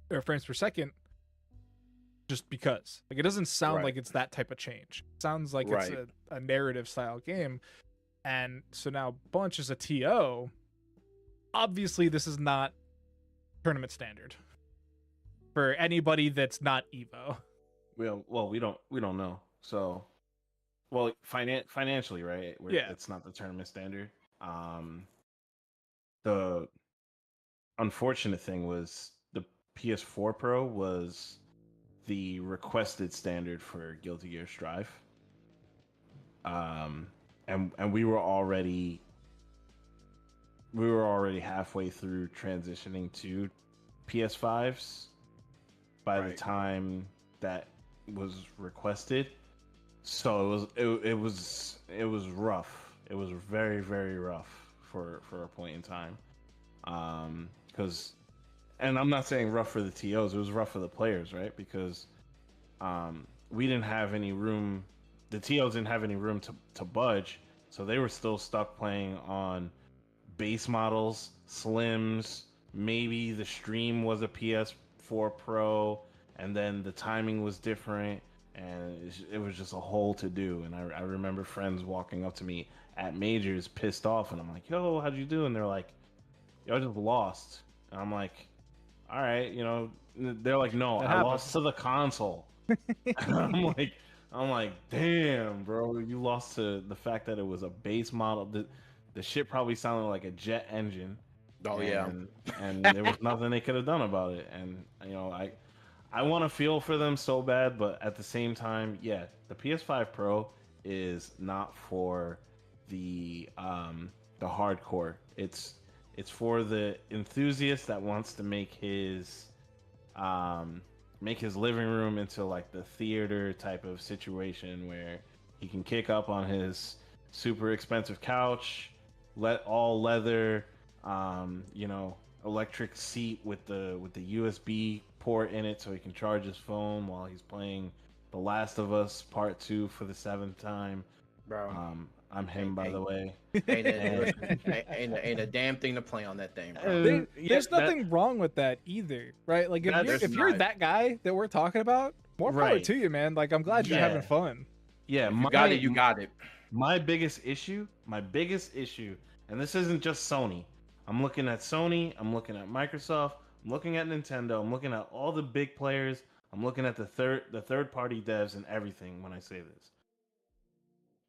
or frames per second. Just because, like, it doesn't sound like it's that type of change. It sounds like it's a narrative style game. And so now Bunch is a TO. Obviously, this is not tournament standard for anybody that's not Evo. Well, we don't know. So, well, financially, right? It's not the tournament standard. The unfortunate thing was the PS4 Pro was the requested standard for Guilty Gear Strive. And we were already halfway through transitioning to PS5s by the time that was requested. So it was rough. It was very, very rough for a point in time. Because, and I'm not saying rough for the TOs, it was rough for the players, right? Because we didn't have any room, the TOs didn't have any room to budge, so they were still stuck playing on base models, slims, maybe the stream was a PS4 Pro, and then the timing was different, and it was just a whole to do. And I remember friends walking up to me at majors pissed off, and I'm like, yo, how'd you do? And they're like, yo, I just lost. And I'm like, all right, you know, they're like, no, I lost to the console. And I'm like, damn, bro, you lost to the fact that it was a base model. The shit probably sounded like a jet engine. Oh and there was nothing they could have done about it. And you know, I want to feel for them so bad, but at the same time, yeah, the PS5 Pro is not for the hardcore. It's for the enthusiast that wants to make his living room into like the theater type of situation where he can kick up on his super expensive couch, all leather, you know, electric seat with the USB port in it so he can charge his phone while he's playing The Last of Us Part 2 for the 7th time. Bro. I'm him, by the way. Ain't a damn thing to play on that thing, bro. There's nothing wrong with that either, right? Like if you're that guy that we're talking about, more power to you, man. Like I'm glad you're having fun. Yeah, you got it. My biggest issue, and this isn't just Sony. I'm looking at Sony, I'm looking at Microsoft, I'm looking at Nintendo, I'm looking at all the big players, I'm looking at the third party devs and everything when I say this.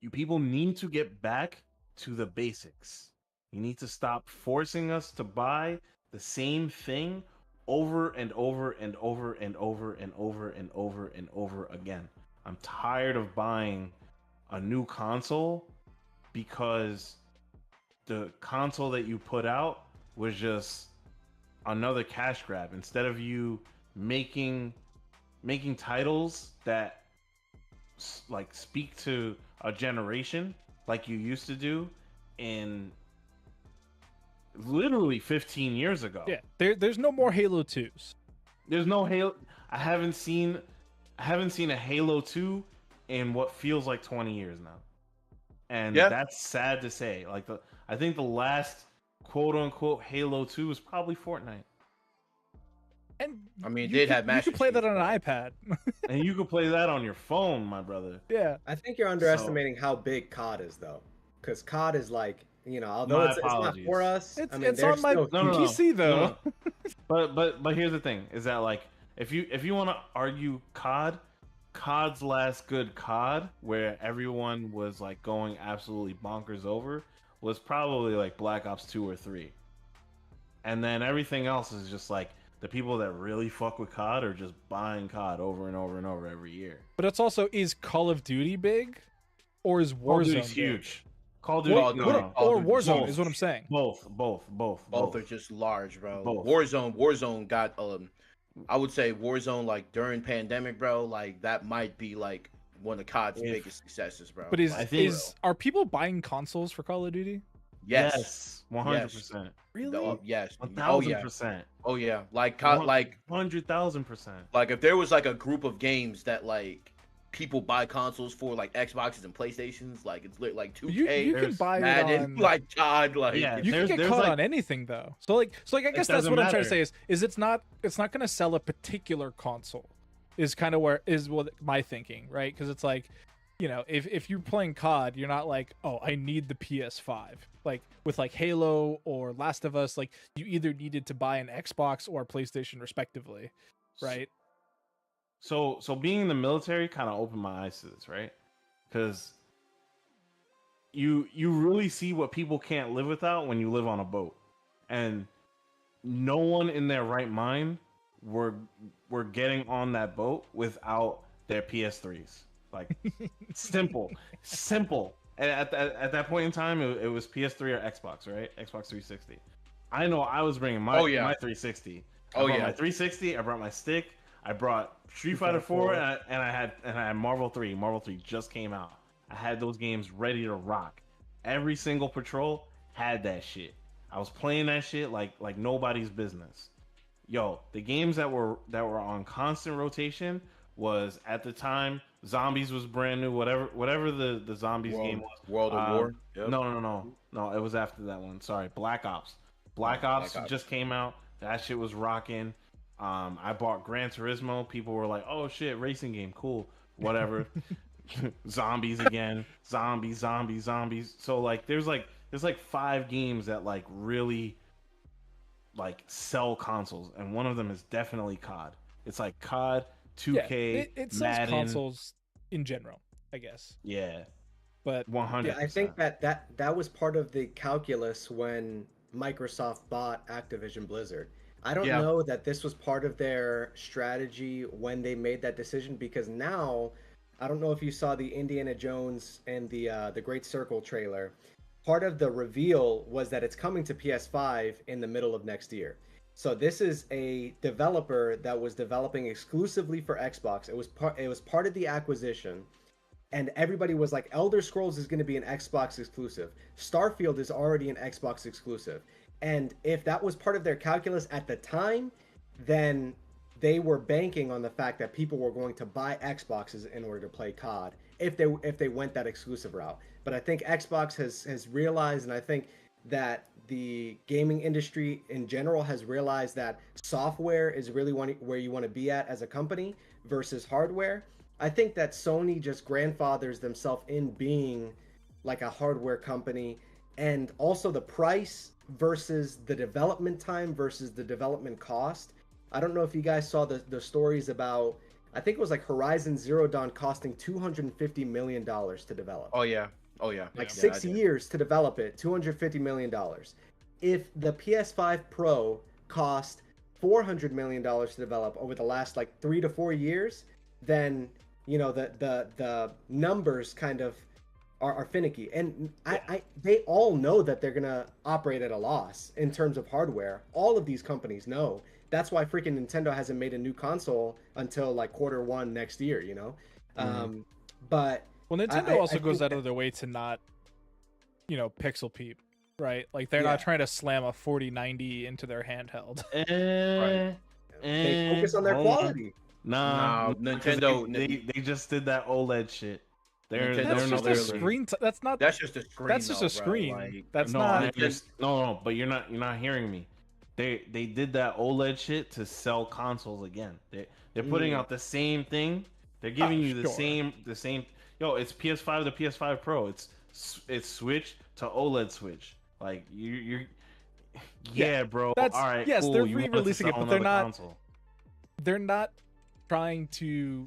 You people need to get back to the basics. You need to stop forcing us to buy the same thing over and over and over and over and over and over and over again. I'm tired of buying a new console because the console that you put out was just another cash grab. Instead of you making titles that like speak to a generation like you used to do in literally 15 years ago. Yeah, there's no more Halo 2s. There's no Halo. I haven't seen a Halo 2 in what feels like 20 years now. And that's sad to say. Like I think the last quote unquote Halo 2 was probably Fortnite. And I mean, it did have Master You could play Chief, that on an iPad. And you could play that on your phone, my brother. Yeah. I think you're underestimating how big COD is, though. Because COD is like, you know, although it's not for us. It's I mean, on my PC, though. No. But here's the thing: is that like if you want to argue COD's last good COD, where everyone was like going absolutely bonkers over, was probably like Black Ops 2 or 3, and then everything else is just like the people that really fuck with COD are just buying COD over and over and over every year. But it's also, is Call of Duty big, or is Warzone huge? Call of Duty or Warzone is what I'm saying. Both are just large, bro. Both. Warzone got I would say Warzone, like during pandemic, bro, like that might be like one of COD's biggest successes, bro. But are people buying consoles for Call of Duty? Yes. 100%. Really? Yes. 1,000%. Oh yeah. Like COD, like 100,000%. Like if there was like a group of games that like people buy consoles for, like Xboxes and PlayStations, like it's like 2K. You can buy Madden, it on like COD, like you can get caught on anything though. So like I guess that's what I'm trying to say is it's not going to sell a particular console. Is kind of what my thinking, right? Because it's like, you know, if you're playing COD, you're not like, oh, I need the PS5. Like with like Halo or Last of Us, like you either needed to buy an Xbox or a PlayStation respectively, right? So being in the military kind of opened my eyes to this, right? Because you really see what people can't live without when you live on a boat, and no one in their right mind were getting on that boat without their PS3s. Like simple. And at that point in time, it was PS3 or Xbox, right? Xbox 360. I know I was bringing my 360. I brought my 360. I brought my stick. I brought Street Fighter 4 and I had Marvel 3. Marvel 3 just came out. I had those games ready to rock. Every single patrol had that shit. I was playing that shit like nobody's business. Yo, the games that were on constant rotation was at the time Zombies was brand new. Whatever the Zombies game was. World of War. Yep. No. It was after that one. Sorry, Black Ops. Black Ops just came out. That shit was rocking. I bought Gran Turismo. People were like, "Oh shit, racing game, cool, whatever." Zombies again, zombies. So like, there's like 5 games that like really like sell consoles, and one of them is definitely COD. It's like COD, 2K, it sells Madden. consoles in general, I guess. Yeah, but 100%. Yeah, I think that was part of the calculus when Microsoft bought Activision Blizzard. I don't know that this was part of their strategy when they made that decision, because now, I don't know if you saw the Indiana Jones and the Great Circle trailer. Part of the reveal was that it's coming to PS5 in the middle of next year. So this is a developer that was developing exclusively for Xbox. It was part of the acquisition, and everybody was like, Elder Scrolls is going to be an Xbox exclusive. Starfield is already an Xbox exclusive. And if that was part of their calculus at the time, then they were banking on the fact that people were going to buy Xboxes in order to play COD if they went that exclusive route. But I think Xbox has realized, and I think that the gaming industry in general has realized that software is really where you want to be at as a company versus hardware. I think that Sony just grandfathers themselves in being like a hardware company, and also the price versus the development time versus the development cost. I don't know if you guys saw the stories about, I think it was like Horizon Zero Dawn costing $250 million to develop. Oh yeah. Like 6 years to develop it, $250 million. If the PS5 Pro cost $400 million to develop over the last like 3 to 4 years, then the numbers kind of are finicky. And they all know that they're gonna operate at a loss in terms of hardware. All of these companies know. That's why freaking Nintendo hasn't made a new console until like Q1 next year, But Nintendo also goes out of their way to not, pixel peep, right? Like they're not trying to slam a 4090 into their handheld. Right. They focus on their quality. Nah, Nintendo. They just did that OLED shit. That's just a screen. That's just a screen. That's just a screen. Like, that's not. No. But you're not hearing me. They did that OLED shit to sell consoles again. They're putting out the same thing. They're giving you the same. Yo, it's PS5 to PS5 Pro. It's Switch to OLED Switch. Like you're. Yeah, bro. All right. Yes, cool. they're You want re-releasing to it, sell but they're another not. console. They're not trying to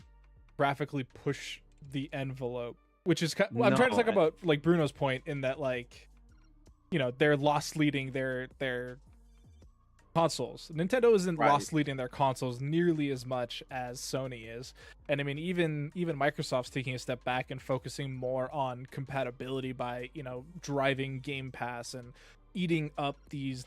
graphically push the envelope, which is I'm trying to talk about like Bruno's point in that, like, they're lost leading their consoles. Nintendo isn't lost leading their consoles nearly as much as Sony is. And I mean, even Microsoft's taking a step back and focusing more on compatibility by, driving Game Pass and eating up these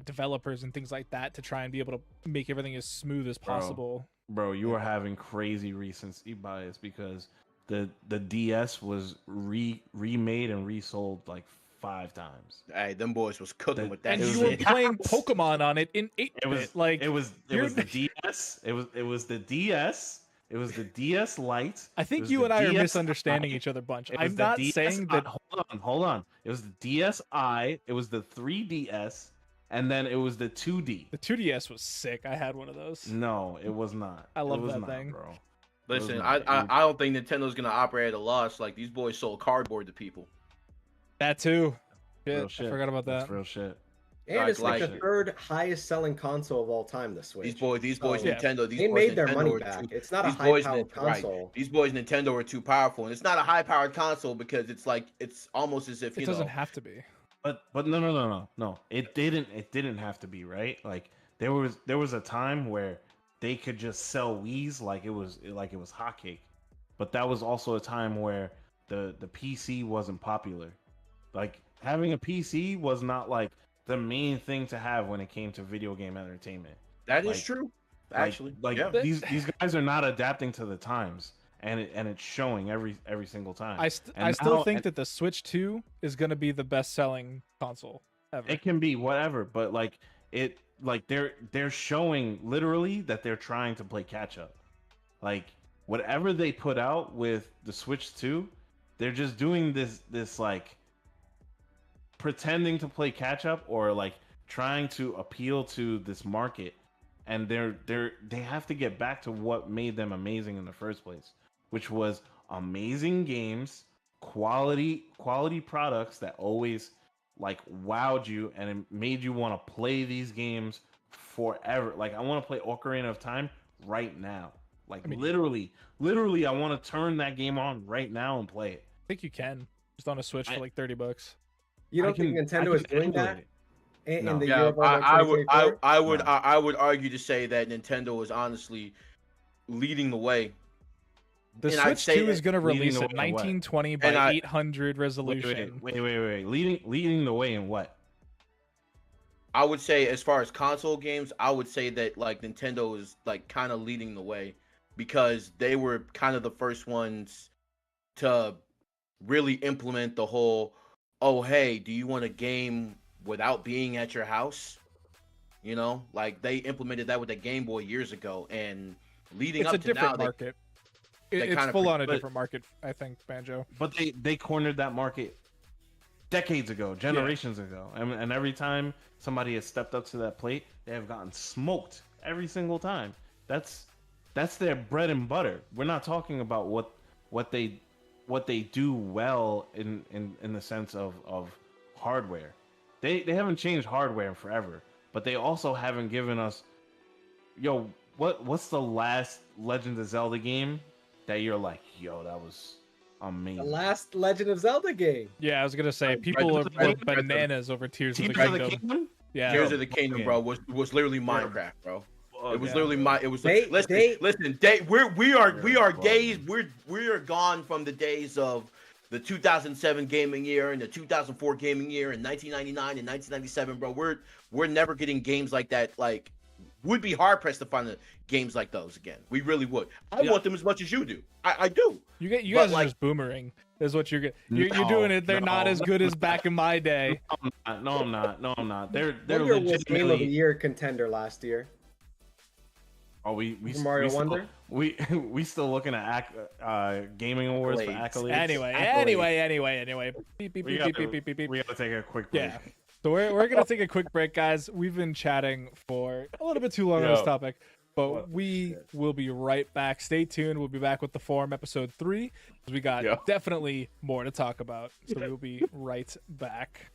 developers and things like that to try and be able to make everything as smooth as possible. Bro, you are having crazy recency bias because the DS was remade and resold like 5 times. Hey, them boys was cooking with that. And you were playing Pokemon on it in 8-bit. It was the DS. It was the DS. It was the DS Lite. I think you and I are misunderstanding each other, Bunch. I'm not saying that. Hold on. It was the DSi. It was the 3DS, and then it was the 2D. The 2DS was sick. I had one of those. No, it was not. I love that thing, bro. Listen, I don't think Nintendo's gonna operate at a loss. Like, these boys sold cardboard to people. That too. Shit, I forgot about that. That's real shit. And it's like the third highest selling console of all time, the Switch. These boys, Nintendo. They made their money back. It's not a high-powered console. Right. These boys, Nintendo, are too powerful, and it's not a high-powered console because it's like it's almost as if it doesn't have to be. But no. It didn't have to be, right? Like there was a time where they could just sell Wii's like it was hotcake. But that was also a time where the PC wasn't popular. Like having a PC was not like the main thing to have when it came to video game entertainment. That is true. Actually, like yeah. these guys are not adapting to the times, and it's showing every single time. I still think that the Switch 2 is going to be the best selling console ever. It can be whatever, but like they're showing literally that they're trying to play catch up. Like whatever they put out with the Switch 2, they're just doing this like pretending to play catch up, or like trying to appeal to this market, and they have to get back to what made them amazing in the first place, which was amazing games, quality products that always like wowed you and it made you want to play these games forever. Like I want to play Ocarina of Time right now. Like I mean, literally I want to turn that game on right now and play it. I think you can just on a Switch for like $30. You don't think Nintendo is doing that? In the year of I would argue to say that Nintendo is honestly leading the way. The Switch 2 is going to release at 1920 by 800 resolution. Wait. Leading the way in what? I would say, as far as console games, I would say that like Nintendo is like kind of leading the way, because they were kind of the first ones to really implement the whole, oh hey, do you want a game without being at your house? You know, like they implemented that with the Game Boy years ago, and leading up to now, it's a different market. It's full on a different market, I think, Banjo. But they cornered that market decades ago, generations ago, and every time somebody has stepped up to that plate, they have gotten smoked every single time. That's their bread and butter. We're not talking about what they do well in the sense of hardware. They haven't changed hardware in forever, but they also haven't given us, what's the last Legend of Zelda game that you're like, that was amazing? The last Legend of Zelda game. Yeah, I was gonna say people are bananas over Tears of the Kingdom. Yeah, Tears of the Kingdom, bro, was literally Minecraft, bro. It was literally we are gone from the days of the 2007 gaming year and the 2004 gaming year and 1999 and 1997, bro. We're never getting games like that. Like, would be hard pressed to find games like those again. We really would. I want them as much as you do. I do. You guys are just boomerang. Is what you're getting. You're doing it. They're not as good as back in my day. No, I'm not. They're legitimately Game of the Year contender last year. Oh, we Mario Wonder. We still looking at gaming awards for accolades. Anyway. Beep. We gotta take a quick break. Yeah. So we're gonna take a quick break, guys. We've been chatting for a little bit too long on this topic, but we will be right back. Stay tuned. We'll be back with the Forum episode 3, because we got definitely more to talk about. So we'll be right back.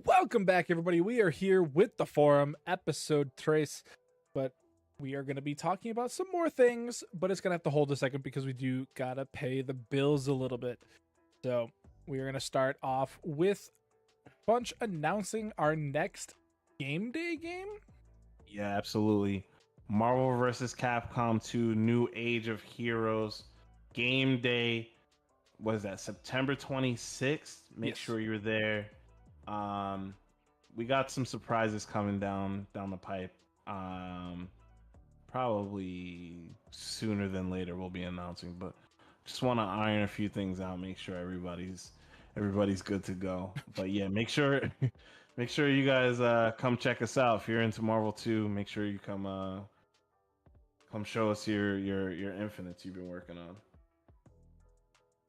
Welcome back, everybody. We are here with the Forum, episode 3, but we are going to be talking about some more things, but it's going to have to hold a second because we do got to pay the bills a little bit. So we are going to start off with Bunch announcing our next game day game. Yeah, absolutely. Marvel vs. Capcom 2 New Age of Heroes game day. What is that? September 26th. Make sure you're there. We got some surprises coming down the pipe. Probably sooner than later we'll be announcing, but just want to iron a few things out, make sure everybody's good to go. But yeah, make sure you guys come check us out. If you're into Marvel 2, make sure you come show us your infinites you've been working on.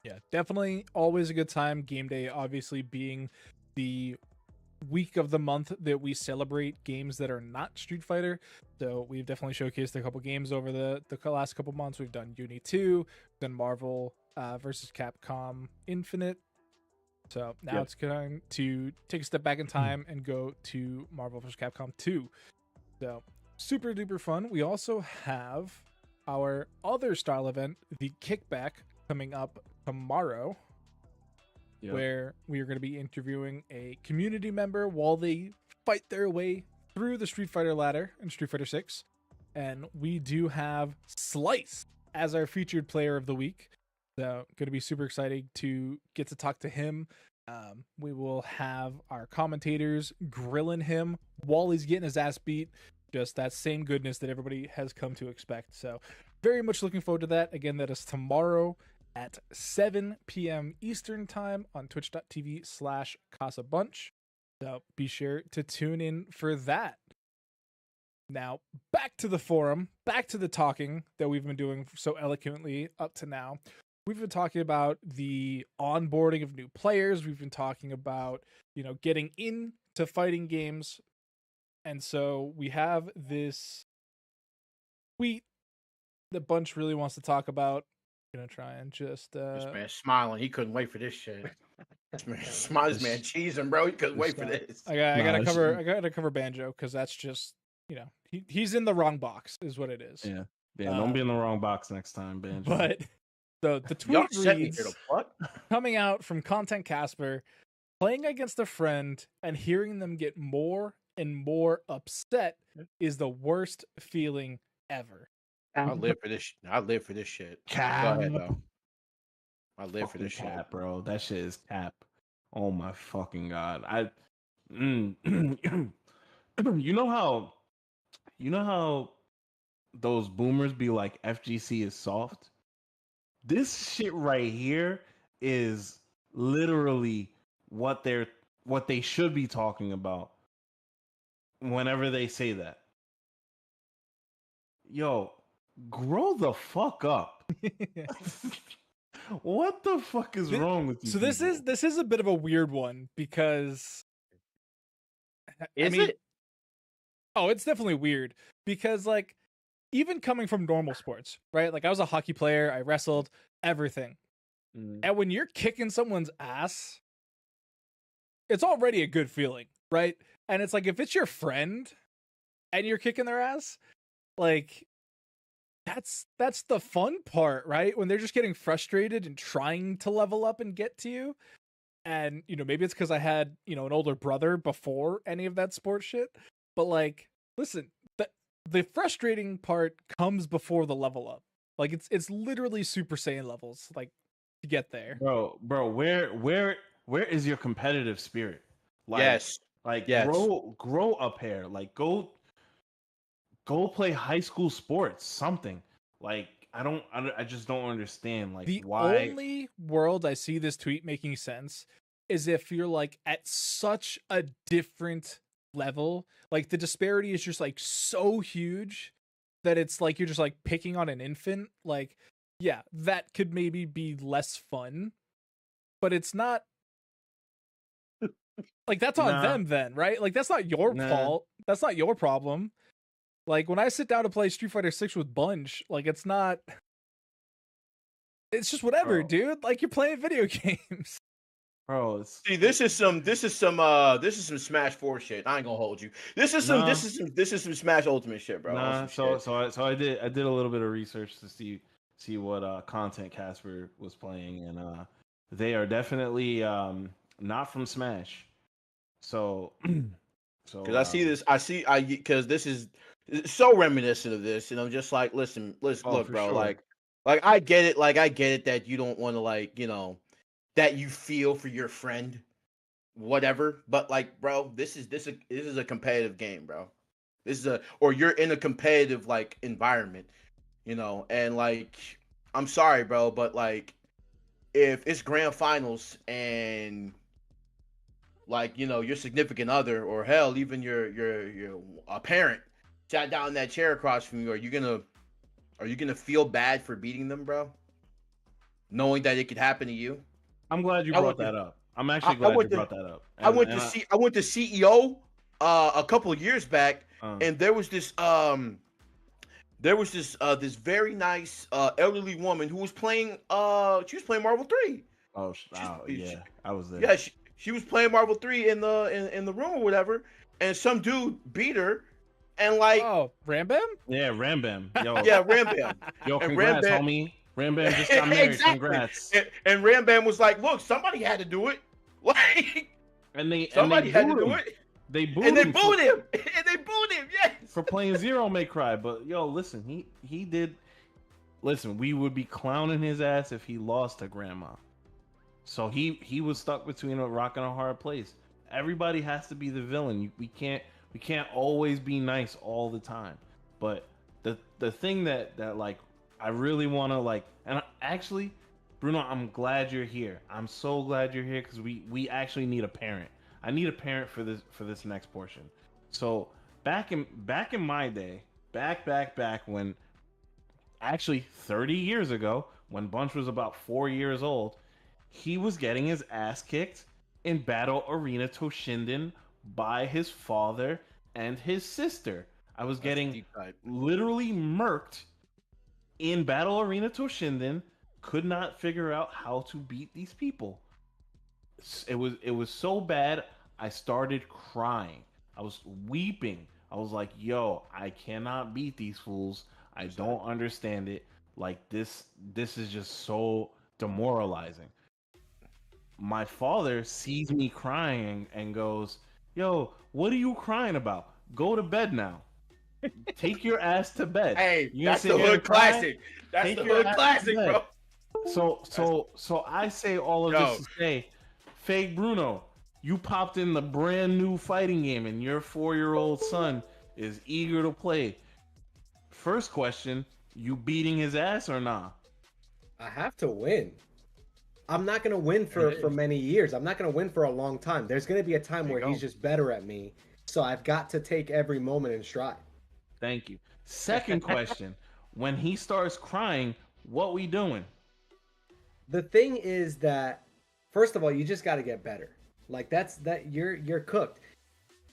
Yeah, definitely always a good time. Game day obviously being the week of the month that we celebrate games that are not Street Fighter. So we've definitely showcased a couple games over the last couple months. We've done Uni 2, we've done Marvel versus Capcom Infinite. So now it's time to take a step back in time and go to Marvel vs. Capcom 2. So super duper fun. We also have our other style event, the Kickback, coming up tomorrow, where we are going to be interviewing a community member while they fight their way through the Street Fighter ladder in Street Fighter 6. And we do have Slice as our featured player of the week. So going to be super exciting to get to talk to him. We will have our commentators grilling him while he's getting his ass beat. Just that same goodness that everybody has come to expect. So very much looking forward to that. Again, that is tomorrow at 7 p.m. Eastern time on twitch.tv/Casabunch. So be sure to tune in for that. Now, back to the forum, back to the talking that we've been doing so eloquently up to now. We've been talking about the onboarding of new players. We've been talking about, getting into fighting games. And so we have this tweet that Bunch really wants to talk about. I'm going to try and just... This man smiling. He couldn't wait for this shit. This man cheesing, bro. He couldn't wait for this. I gotta cover Banjo because that's just, he's in the wrong box is what it is. Yeah. Don't be in the wrong box next time, Banjo. But the tweet reads, coming out from Content Casper, playing against a friend and hearing them get more and more upset is the worst feeling ever. I live for this. I live for this shit. Cap. Go ahead, though. I live for this cap, shit, bro. That shit is cap. Oh my fucking god. You know how those boomers be like FGC is soft? This shit right here is literally what they should be talking about whenever they say that. Yo, grow the fuck up. What the fuck is wrong with you? So this is a bit of a weird one because it? Oh, it's definitely weird because even coming from normal sports, right? Like I was a hockey player, I wrestled, everything. And when you're kicking someone's ass, it's already a good feeling, right? And it's like if it's your friend and you're kicking their ass, that's the fun part, right? When they're just getting frustrated and trying to level up and get to you. And, maybe it's because I had, an older brother before any of that sports shit. But listen, the frustrating part comes before the level up. It's literally Super Saiyan levels, to get there. Bro, where is your competitive spirit? Yes. Grow up here. Go play high school sports, something. I just don't understand. The why? only world I see this tweet making sense is if you're at such a different level. The disparity is just so huge that it's you're just picking on an infant. Yeah, that could maybe be less fun, but it's not. That's on them then, right? That's not your fault. That's not your problem. When I sit down to play Street Fighter 6 with Bunch, it's not... It's just whatever, dude. You're playing video games. bro. See, this is some Smash 4 shit. I ain't gonna hold you. This is some Smash Ultimate shit, bro. Nah, I did a little bit of research to see what content Casper was playing, and they are definitely not from Smash. So because because this is so reminiscent of this, and I'm just like, listen, look, bro, sure. like I get it that you don't want to that you feel for your friend, whatever, but like, bro, this is a competitive game, bro. Or you're in a competitive environment, and I'm sorry, bro, but if it's grand finals and your significant other or hell even your a parent sat down in that chair across from you, are you gonna feel bad for beating them, bro, knowing that it could happen to you? I'm glad you brought that up. I'm actually glad you brought that up. I went to CEO a couple of years back, and there was this this very nice elderly woman who was playing she was playing Marvel 3. Yeah, I was there. Yeah, she was playing Marvel 3 in the room or whatever, and some dude beat her, and Ram Bam? Yeah, Ram Bam. Yo, yeah, Ram Bam. Yo, congrats, homie. Ram Bam just got married. Exactly. Congrats. And Ram Bam was like, "Look, somebody had to do it. Somebody had to do it." They booed him. And they booed him. Yes. For playing Zero May Cry, but yo, listen, he did. Listen, we would be clowning his ass if he lost to Grandma. So he was stuck between a rock and a hard place. Everybody has to be the villain. We can't always be nice all the time. But the thing that I really want to and actually, Bruno, I'm glad you're here. I'm so glad you're here because we actually need a parent. I need a parent for this next portion. So back in my day, back when, actually 30 years ago, when Bunch was about 4 years old, he was getting his ass kicked in Battle Arena Toshinden by his father and his sister. I was getting literally murked in Battle Arena Toshinden. Could not figure out how to beat these people. It was so bad, I started crying. I was weeping. I was like, yo, I cannot beat these fools. I don't understand it. This is just so demoralizing. My father sees me crying and goes, yo, what are you crying about? Go to bed now. Take your ass to bed. Hey, that's the hood classic. That's the hood classic, bro. So I say all of this to say, Fake Bruno, you popped in the brand new fighting game and your 4-year-old son is eager to play. First question, you beating his ass or not? I have to win. I'm not going to win for many years. I'm not going to win for a long time. There's going to be a time where he's just better at me. So I've got to take every moment in stride. Thank you. Second question, when he starts crying, what we doing? The thing is that, first of all, you just got to get better. You're cooked.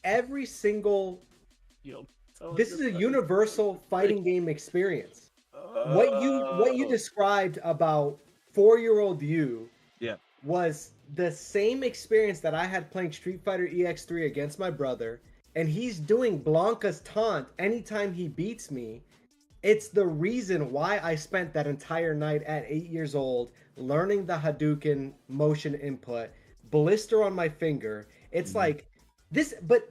Every single this is a universal fighting game experience. What you described about 4-year-old you was the same experience that I had playing Street Fighter EX3 against my brother, and he's doing Blanca's taunt anytime he beats me. It's the reason why I spent that entire night at 8 years old learning the Hadouken motion input, blister on my finger. It's like this, but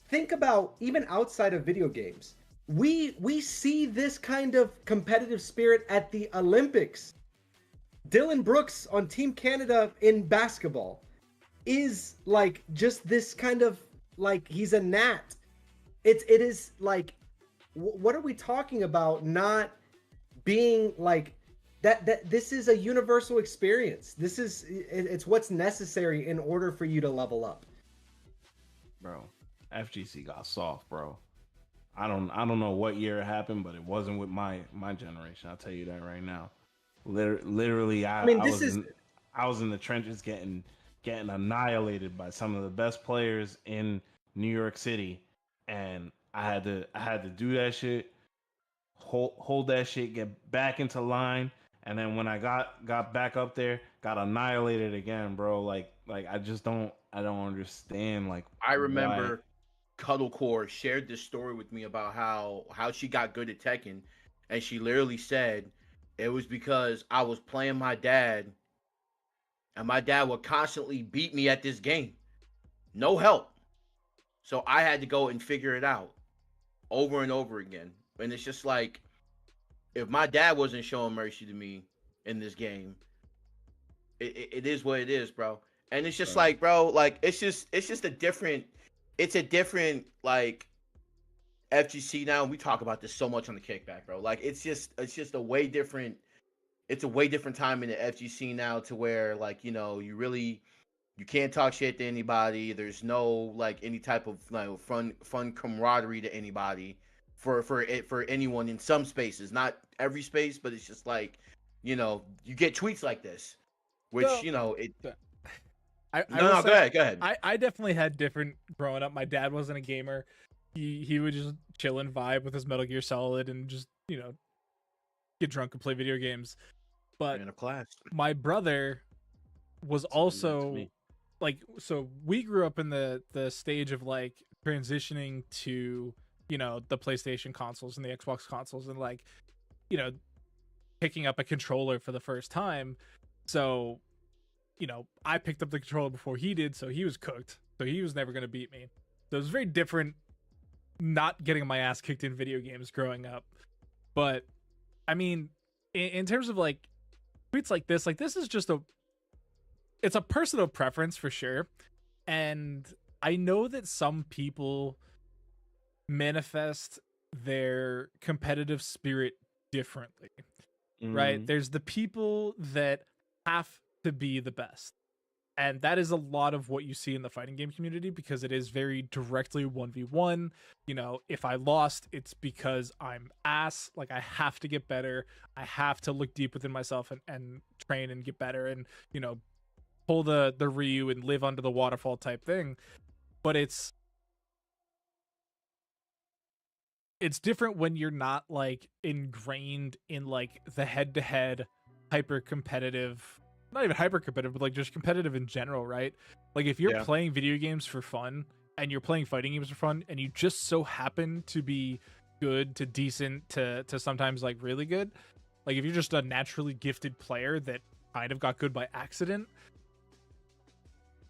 think about even outside of video games. We see this kind of competitive spirit at the Olympics. Dylan Brooks on Team Canada in basketball is just this kind of he's a gnat. It is what are we talking about? Not being that this is a universal experience. It's what's necessary in order for you to level up. Bro, FGC got soft, bro. I don't know what year it happened, but it wasn't with my generation. I'll tell you that right now. Literally, I was in the trenches getting annihilated by some of the best players in New York City, and I had to do that shit, hold that shit, get back into line, And then when I got back up there, got annihilated again, bro. Like I just I don't understand like I why. remember Cuddlecore shared this story with me about how she got good at Tekken, and she literally said it was because I was playing my dad, and my dad would constantly beat me at this game, no help. So I had to go and figure it out over and over again. And it's just like, if my dad wasn't showing mercy to me in this game, it is what it is, bro. And it's just like, bro, like it's just a different, it's a different like FGC now. And we talk about this so much on the kickback, bro. Like it's just a way different. It's a way different time in the FGC now, to where like, you know, you can't talk shit to anybody. There's no like any type of like fun camaraderie to anybody for anyone in some spaces. Not every space, but it's just like, you know, you get tweets like this, which So, you know it. I No, will say, go ahead. I definitely had different growing up. My dad wasn't a gamer. He would just chill and vibe with his Metal Gear Solid and just, you know, get drunk and play video games. But In a class. my brother was also like, so we grew up in the stage of like transitioning to, you know, the PlayStation consoles and the Xbox consoles, and like, you know, picking up a controller for the first time. So, you know, I picked up the controller before he did, so he was cooked. So he was never going to beat me. So it was very different not getting my ass kicked in video games growing up. But I mean, in terms of like tweets like this is just it's a personal preference for sure. And I know that some people manifest their competitive spirit differently, right? There's the people that have to be the best. And that is a lot of what you see in the fighting game community, because it is very directly 1v1. You know, if I lost, it's because I'm ass. Like, I have to get better. I have to look deep within myself and train and get better and, you know, pull the Ryu and live under the waterfall type thing. But it's different when you're not like ingrained in like the head-to-head hyper competitive, not even hyper competitive, but like just competitive in general, right? Like if you're playing video games for fun and you're playing fighting games for fun and you just so happen to be good to decent to sometimes like really good, like if you're just a naturally gifted player that kind of got good by accident,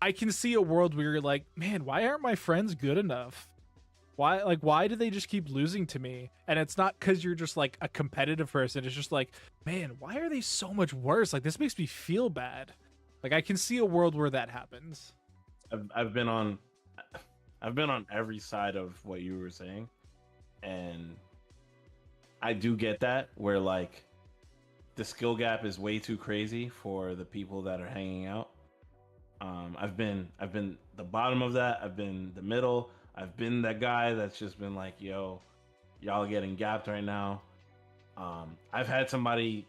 I can see a world where you're like, man, why aren't my friends good enough? Why do they just keep losing to me? And it's not because you're just like a competitive person. It's just like, man, why are they so much worse? Like, this makes me feel bad. Like, I can see a world where that happens. I've been on every side of what you were saying, and I do get that, where like the skill gap is way too crazy for the people that are hanging out. I've been the bottom of that. I've been the middle. I've been that guy that's just been like, yo, y'all getting gapped right now. I've had somebody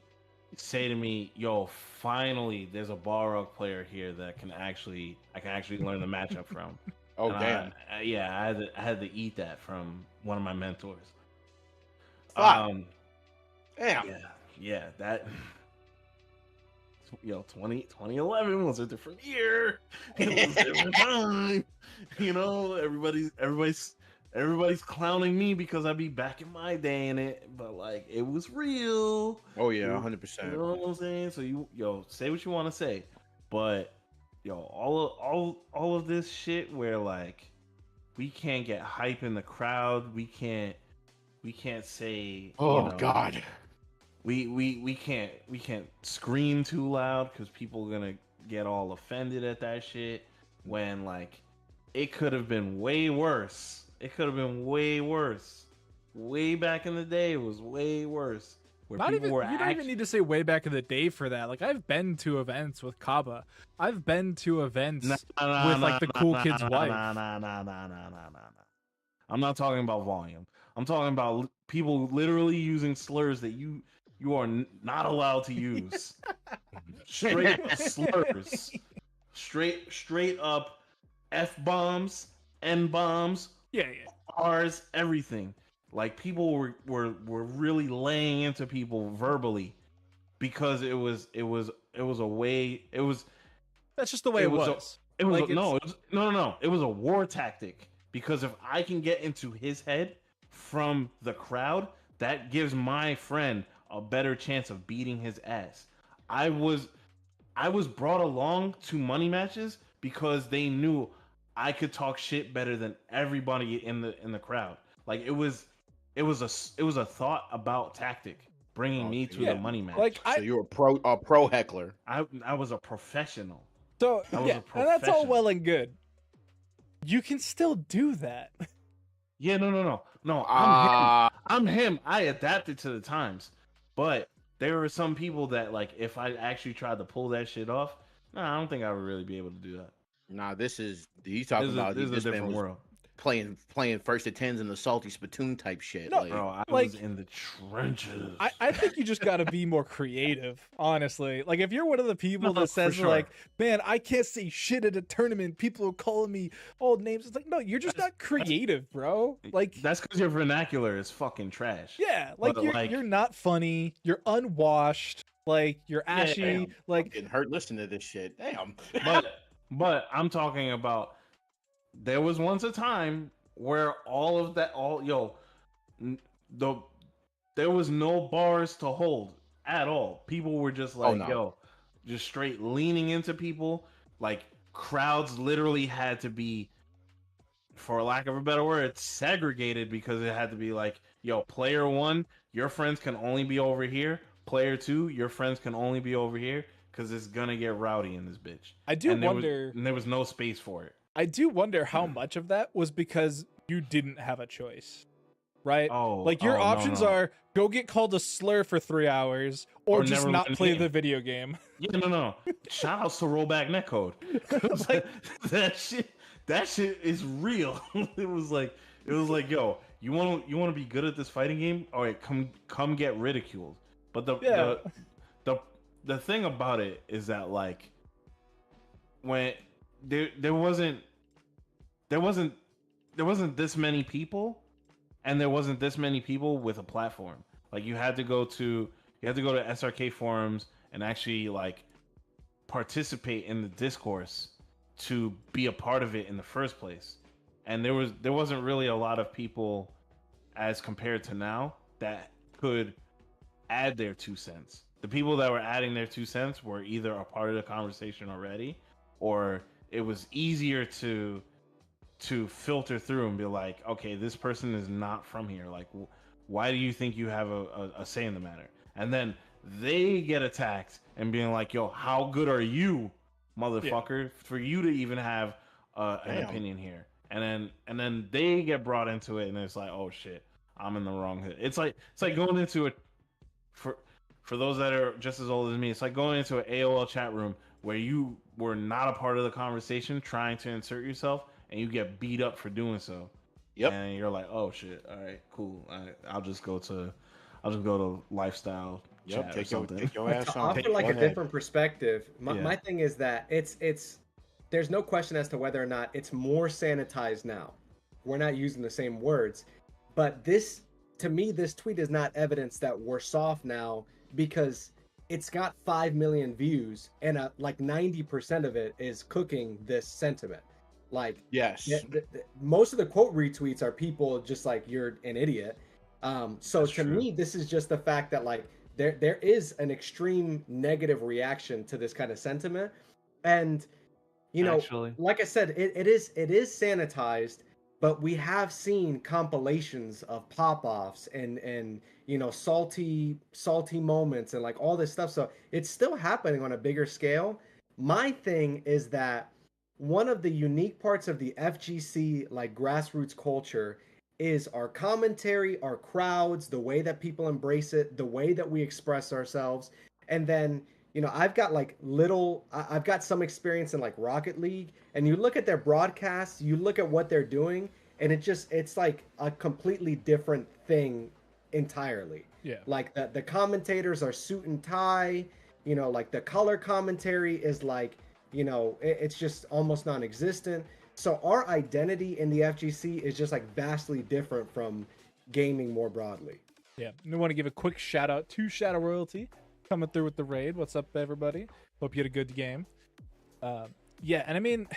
say to me, yo, finally there's a Balrog player here that I can actually learn the matchup from. Oh, and damn. I had to eat that from one of my mentors. Damn. Yeah, that. Yo, 2011 was a different year. It was a different time. You know, everybody's clowning me because I be back in my day in it, but like it was real. Oh yeah, 100%. You know what I'm saying? So say what you want to say, but yo, all of this shit where like we can't get hype in the crowd, we can't say. Oh, you know, God. We can't scream too loud because people are gonna get all offended at that shit, when like it could have been way worse. It could have been way worse. Way back in the day, it was way worse. You don't even need to say way back in the day for that. Like, I've been to events with Kaba. I've been to events with like the cool kid's wife. I'm not talking about volume. I'm talking about people literally using slurs that you are not allowed to use. Straight slurs. Straight up F-bombs, N-bombs, R's, everything. Like, people were really laying into people verbally because it was a way it was That's just the way it was. it was Like, no, it was, no. It was a war tactic because if I can get into his head from the crowd, that gives my friend a better chance of beating his ass. I was brought along to money matches because they knew I could talk shit better than everybody in the crowd. Like it was a thought about tactic bringing me to the money match. Like So you're a pro heckler. I was a professional. So I was yeah, a and that's all professional. well and good. You can still do that. Yeah, no. I'm him. I adapted to the times, but there were some people that like if I actually tried to pull that shit off, I don't think I would really be able to do that. Nah, he's talking about this is a this man different was world. playing first to tens in the salty spittoon type shit. No, like, Bro, I like, was in the trenches. I think you just got to be more creative, honestly. Like, if you're one of the people No, that for says, sure. like, man, I can't say shit at a tournament, people are calling me old names. It's like, no, you're just not creative, bro. Like, that's because your vernacular is fucking trash. yeah, like, But, you're not funny, you're unwashed, like, you're ashy, damn, I'm like, getting hurt listening to this shit. Damn. but I'm talking about there was once a time where there was no bars to hold at all. People were just like, no. just straight leaning into people. Like crowds literally had to be, for lack of a better word, segregated because it had to be like, player 1, your friends can only be over here. Player 2, your friends can only be over here because it's gonna get rowdy in this bitch. I do and wonder. there was no space for it. I do wonder how much of that was because you didn't have a choice, right? Like your options no. are go get called a slur for 3 hours or just never not learn play game. the video game. Yeah, no. Shout outs to rollback netcode. Like that shit is real. It was like, yo, you want to be good at this fighting game? All right, come get ridiculed. But the thing about it is that like when there wasn't this many people, and there wasn't this many people with a platform. Like you had to go to SRK forums and actually like participate in the discourse to be a part of it in the first place. And there wasn't really a lot of people as compared to now that could add their 2 cents. The people that were adding their 2 cents were either a part of the conversation already, or it was easier to filter through and be like, okay, this person is not from here. Like, why do you think you have a say in the matter? And then they get attacked and being like, yo, how good are you, motherfucker, for you to even have an opinion here? And then they get brought into it, and it's like, oh shit, I'm in the wrong hood. It's like going into it for those that are just as old as me. It's like going into an AOL chat room where you were not a part of the conversation, trying to insert yourself, and you get beat up for doing so. Yep. And you're like, oh shit, all right, cool. I'll just go to lifestyle. Yep. Chat Take your ass To on. offer like a different perspective, my thing is that it's there's no question as to whether or not it's more sanitized now. We're not using the same words, but this, to me, this tweet is not evidence that we're soft now, because it's got 5 million views and like 90% of it is cooking this sentiment. Like, yes, most of the quote retweets are people just like, you're an idiot. So That's to true. me, this is just the fact that like there is an extreme negative reaction to this kind of sentiment. And Actually, like I said, it is sanitized, but we have seen compilations of pop-offs and salty moments and like all this stuff. So it's still happening on a bigger scale. My thing is that one of the unique parts of the FGC like grassroots culture is our commentary, our crowds, the way that people embrace it, the way that we express ourselves. And then I've got some experience in like Rocket League, and you look at their broadcasts, you look at what they're doing, and it's like a completely different thing entirely. Yeah. Like the commentators are suit and tie, like the color commentary is like, it's just almost non-existent. So our identity in the FGC is just like vastly different from gaming more broadly. Yeah. And I want to give a quick shout out to Shadow Royalty. coming through with the raid. What's up, everybody? Hope you had a good game. Yeah, and I mean,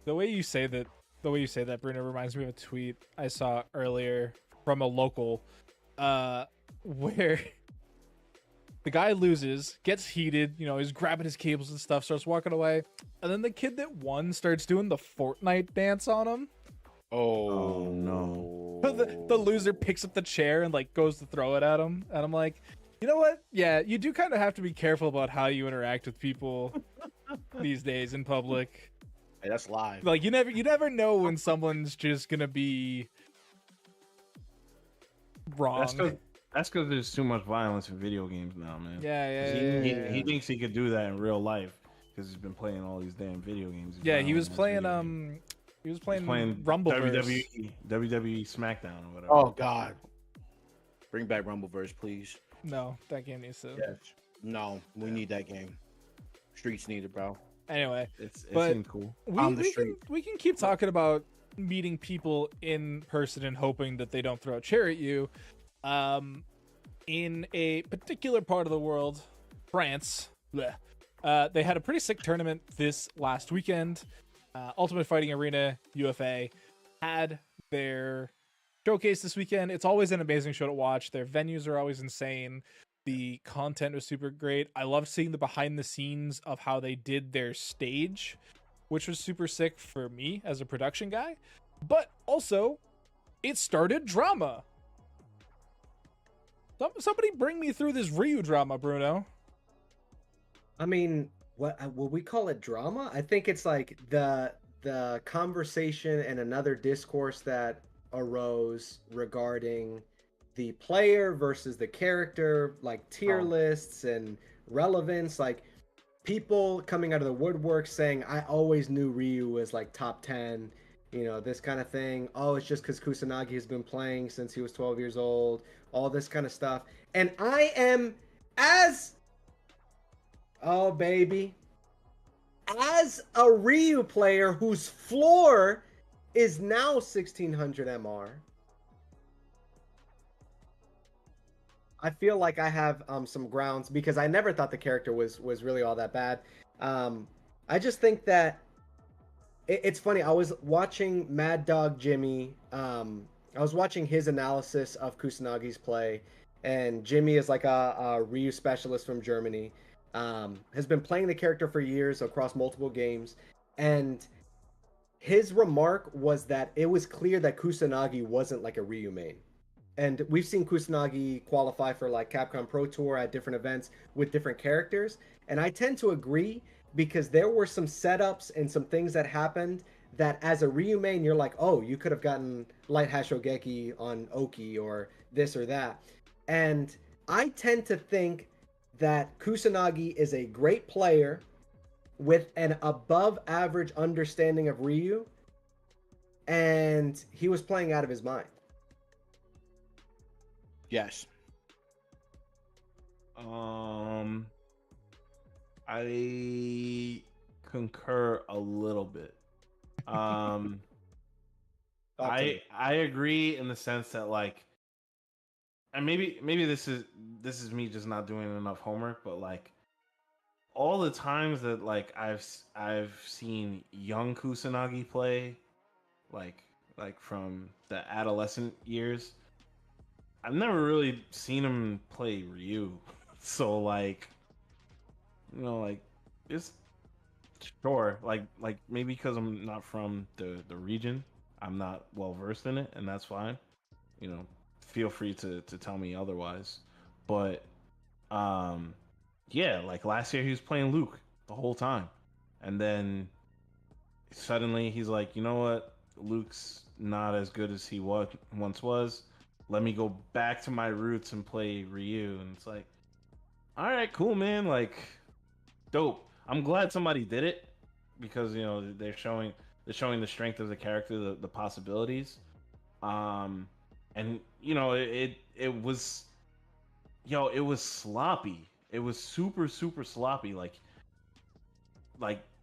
the way you say that, Bruno, reminds me of a tweet I saw earlier from a local, where the guy loses, gets heated, he's grabbing his cables and stuff, starts walking away, and then the kid that won starts doing the Fortnite dance on him. Oh no. The loser picks up the chair and like goes to throw it at him, and I'm like, you know what? Yeah, you do kind of have to be careful about how you interact with people these days in public. Hey, that's live. Like you never know when someone's just gonna be wrong. That's because there's too much violence in video games now, man. Yeah. He thinks he could do that in real life because he's been playing all these damn video games. Yeah, he was playing Rumbleverse. WWE SmackDown or whatever. Oh God, bring back Rumbleverse, please. No, that game needs to. Yes. No, we need that game. Streets need it, bro. Anyway, it but seemed cool. We can keep talking about meeting people in person and hoping that they don't throw a chair at you. In a particular part of the world, France, they had a pretty sick tournament this last weekend. Ultimate Fighting Arena, UFA, had their showcase this weekend. It's always an amazing show to watch. Their venues are always insane. The content was super great. I loved seeing the behind the scenes of how they did their stage, which was super sick for me as a production guy. But also, it started drama. Somebody bring me through this Ryu drama, Bruno. I mean, what will we call it? Drama? I think it's like the conversation and another discourse that arose regarding the player versus the character, like tier lists and relevance, like people coming out of the woodwork saying, I always knew Ryu was like top 10, this kind of thing. Oh, it's just because Kusanagi has been playing since he was 12 years old, all this kind of stuff. And I am as a Ryu player whose floor is now 1600 MR, I feel like I have some grounds because I never thought the character was really all that bad. I just think that it's funny. I was watching Mad Dog Jimmy. I was watching his analysis of Kusanagi's play, and Jimmy is like a Ryu specialist from Germany. Has been playing the character for years across multiple games, and his remark was that it was clear that Kusanagi wasn't like a Ryu main. And we've seen Kusanagi qualify for like Capcom Pro Tour at different events with different characters. And I tend to agree because there were some setups and some things that happened that as a Ryu main, you're like, oh, you could have gotten Light Hashogeki on Oki or this or that. And I tend to think that Kusanagi is a great player with an above average understanding of Ryu. And he was playing out of his mind. Yes. I concur a little bit. I agree in the sense that like, and maybe this is me just not doing enough homework, but like all the times that like I've seen young Kusanagi play, like from the adolescent years, I've never really seen him play Ryu. So like, like it's sure, like maybe because I'm not from the region, I'm not well versed in it, and that's fine. Feel free to tell me otherwise. But yeah, like last year he was playing Luke the whole time, and then suddenly he's like, you know what, Luke's not as good as he once was. Let me go back to my roots and play Ryu. And it's like, all right, cool, man. Like, dope. I'm glad somebody did it because they're showing the strength of the character, the possibilities. And it was sloppy. It was super sloppy. Like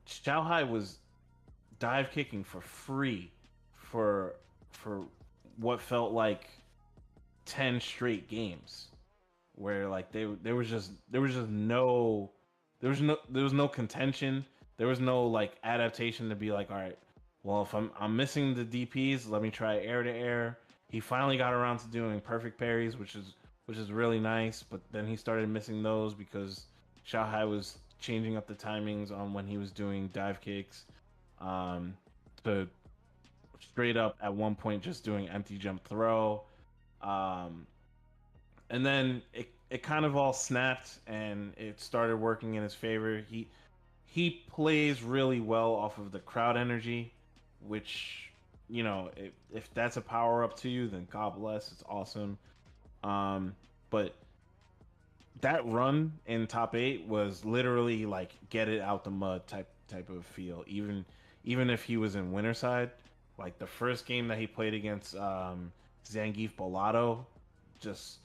Xiaohai was dive kicking for free for what felt like 10 straight games. where like there was no contention. There was no like adaptation to be like, all right, well, if I'm missing the DPs, let me try air to air. He finally got around to doing perfect parries, which is really nice. But then he started missing those because Xiaohai was changing up the timings on when he was doing dive kicks, to straight up at one point just doing empty jump throw, and then it kind of all snapped and it started working in his favor. He plays really well off of the crowd energy, which, you know, if that's a power up to you, then God bless, it's awesome. But that run in top 8 was literally like get it out the mud type of feel. Even if he was in winner side, like the first game that he played against Zangief Bolado, just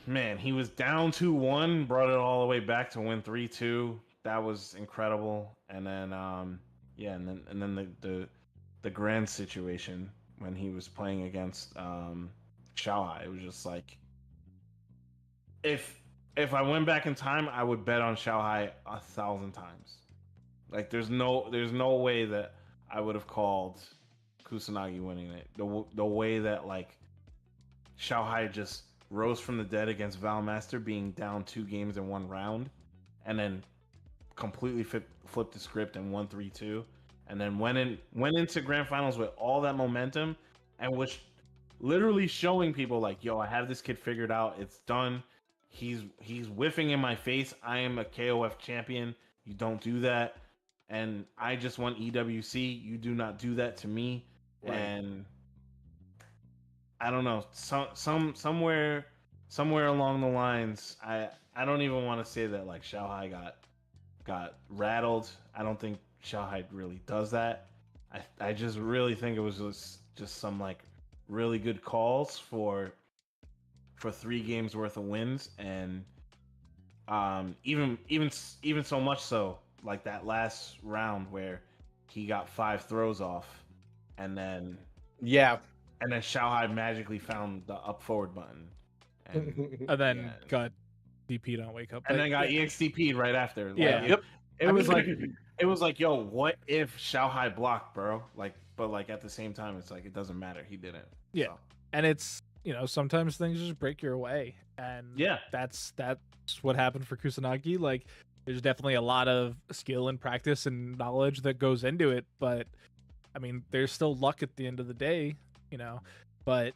man, he was down 2-1, brought it all the way back to win 3-2. That was incredible. And then and then the grand situation when he was playing against Xiaohai, it was just like, if I went back in time, I would bet on Xiaohai 1,000 times. Like there's no way that I would have called Kusanagi winning it. The way that like Xiaohai just rose from the dead against Valmaster, being down 2 games in 1 round, and then completely flipped the script and won 3-2, and then went into grand finals with all that momentum, and was literally showing people like, yo, I have this kid figured out. It's done. He's whiffing in my face. I am a KOF champion. You don't do that. And I just won EWC. You do not do that to me. Right. And I don't know. Somewhere along the lines, I don't even want to say that like Xiaohai got rattled. I don't think Xiaohai really does that. I just really think it was just some like really good calls for 3 games worth of wins, and even so much so, like that last round where he got 5 throws off, and then Xiaohai magically found the up forward button, and then got DP'd on wake up, and then got EXDP'd right after. Yeah, It was like, yo, what if Xiaohai blocked, bro? Like, but like at the same time, it's like it doesn't matter. He didn't. Yeah, so. And it's, you know, sometimes things just break your way, and that's what happened for Kusanagi. Like, there's definitely a lot of skill and practice and knowledge that goes into it, but I mean, there's still luck at the end of the day, you know. But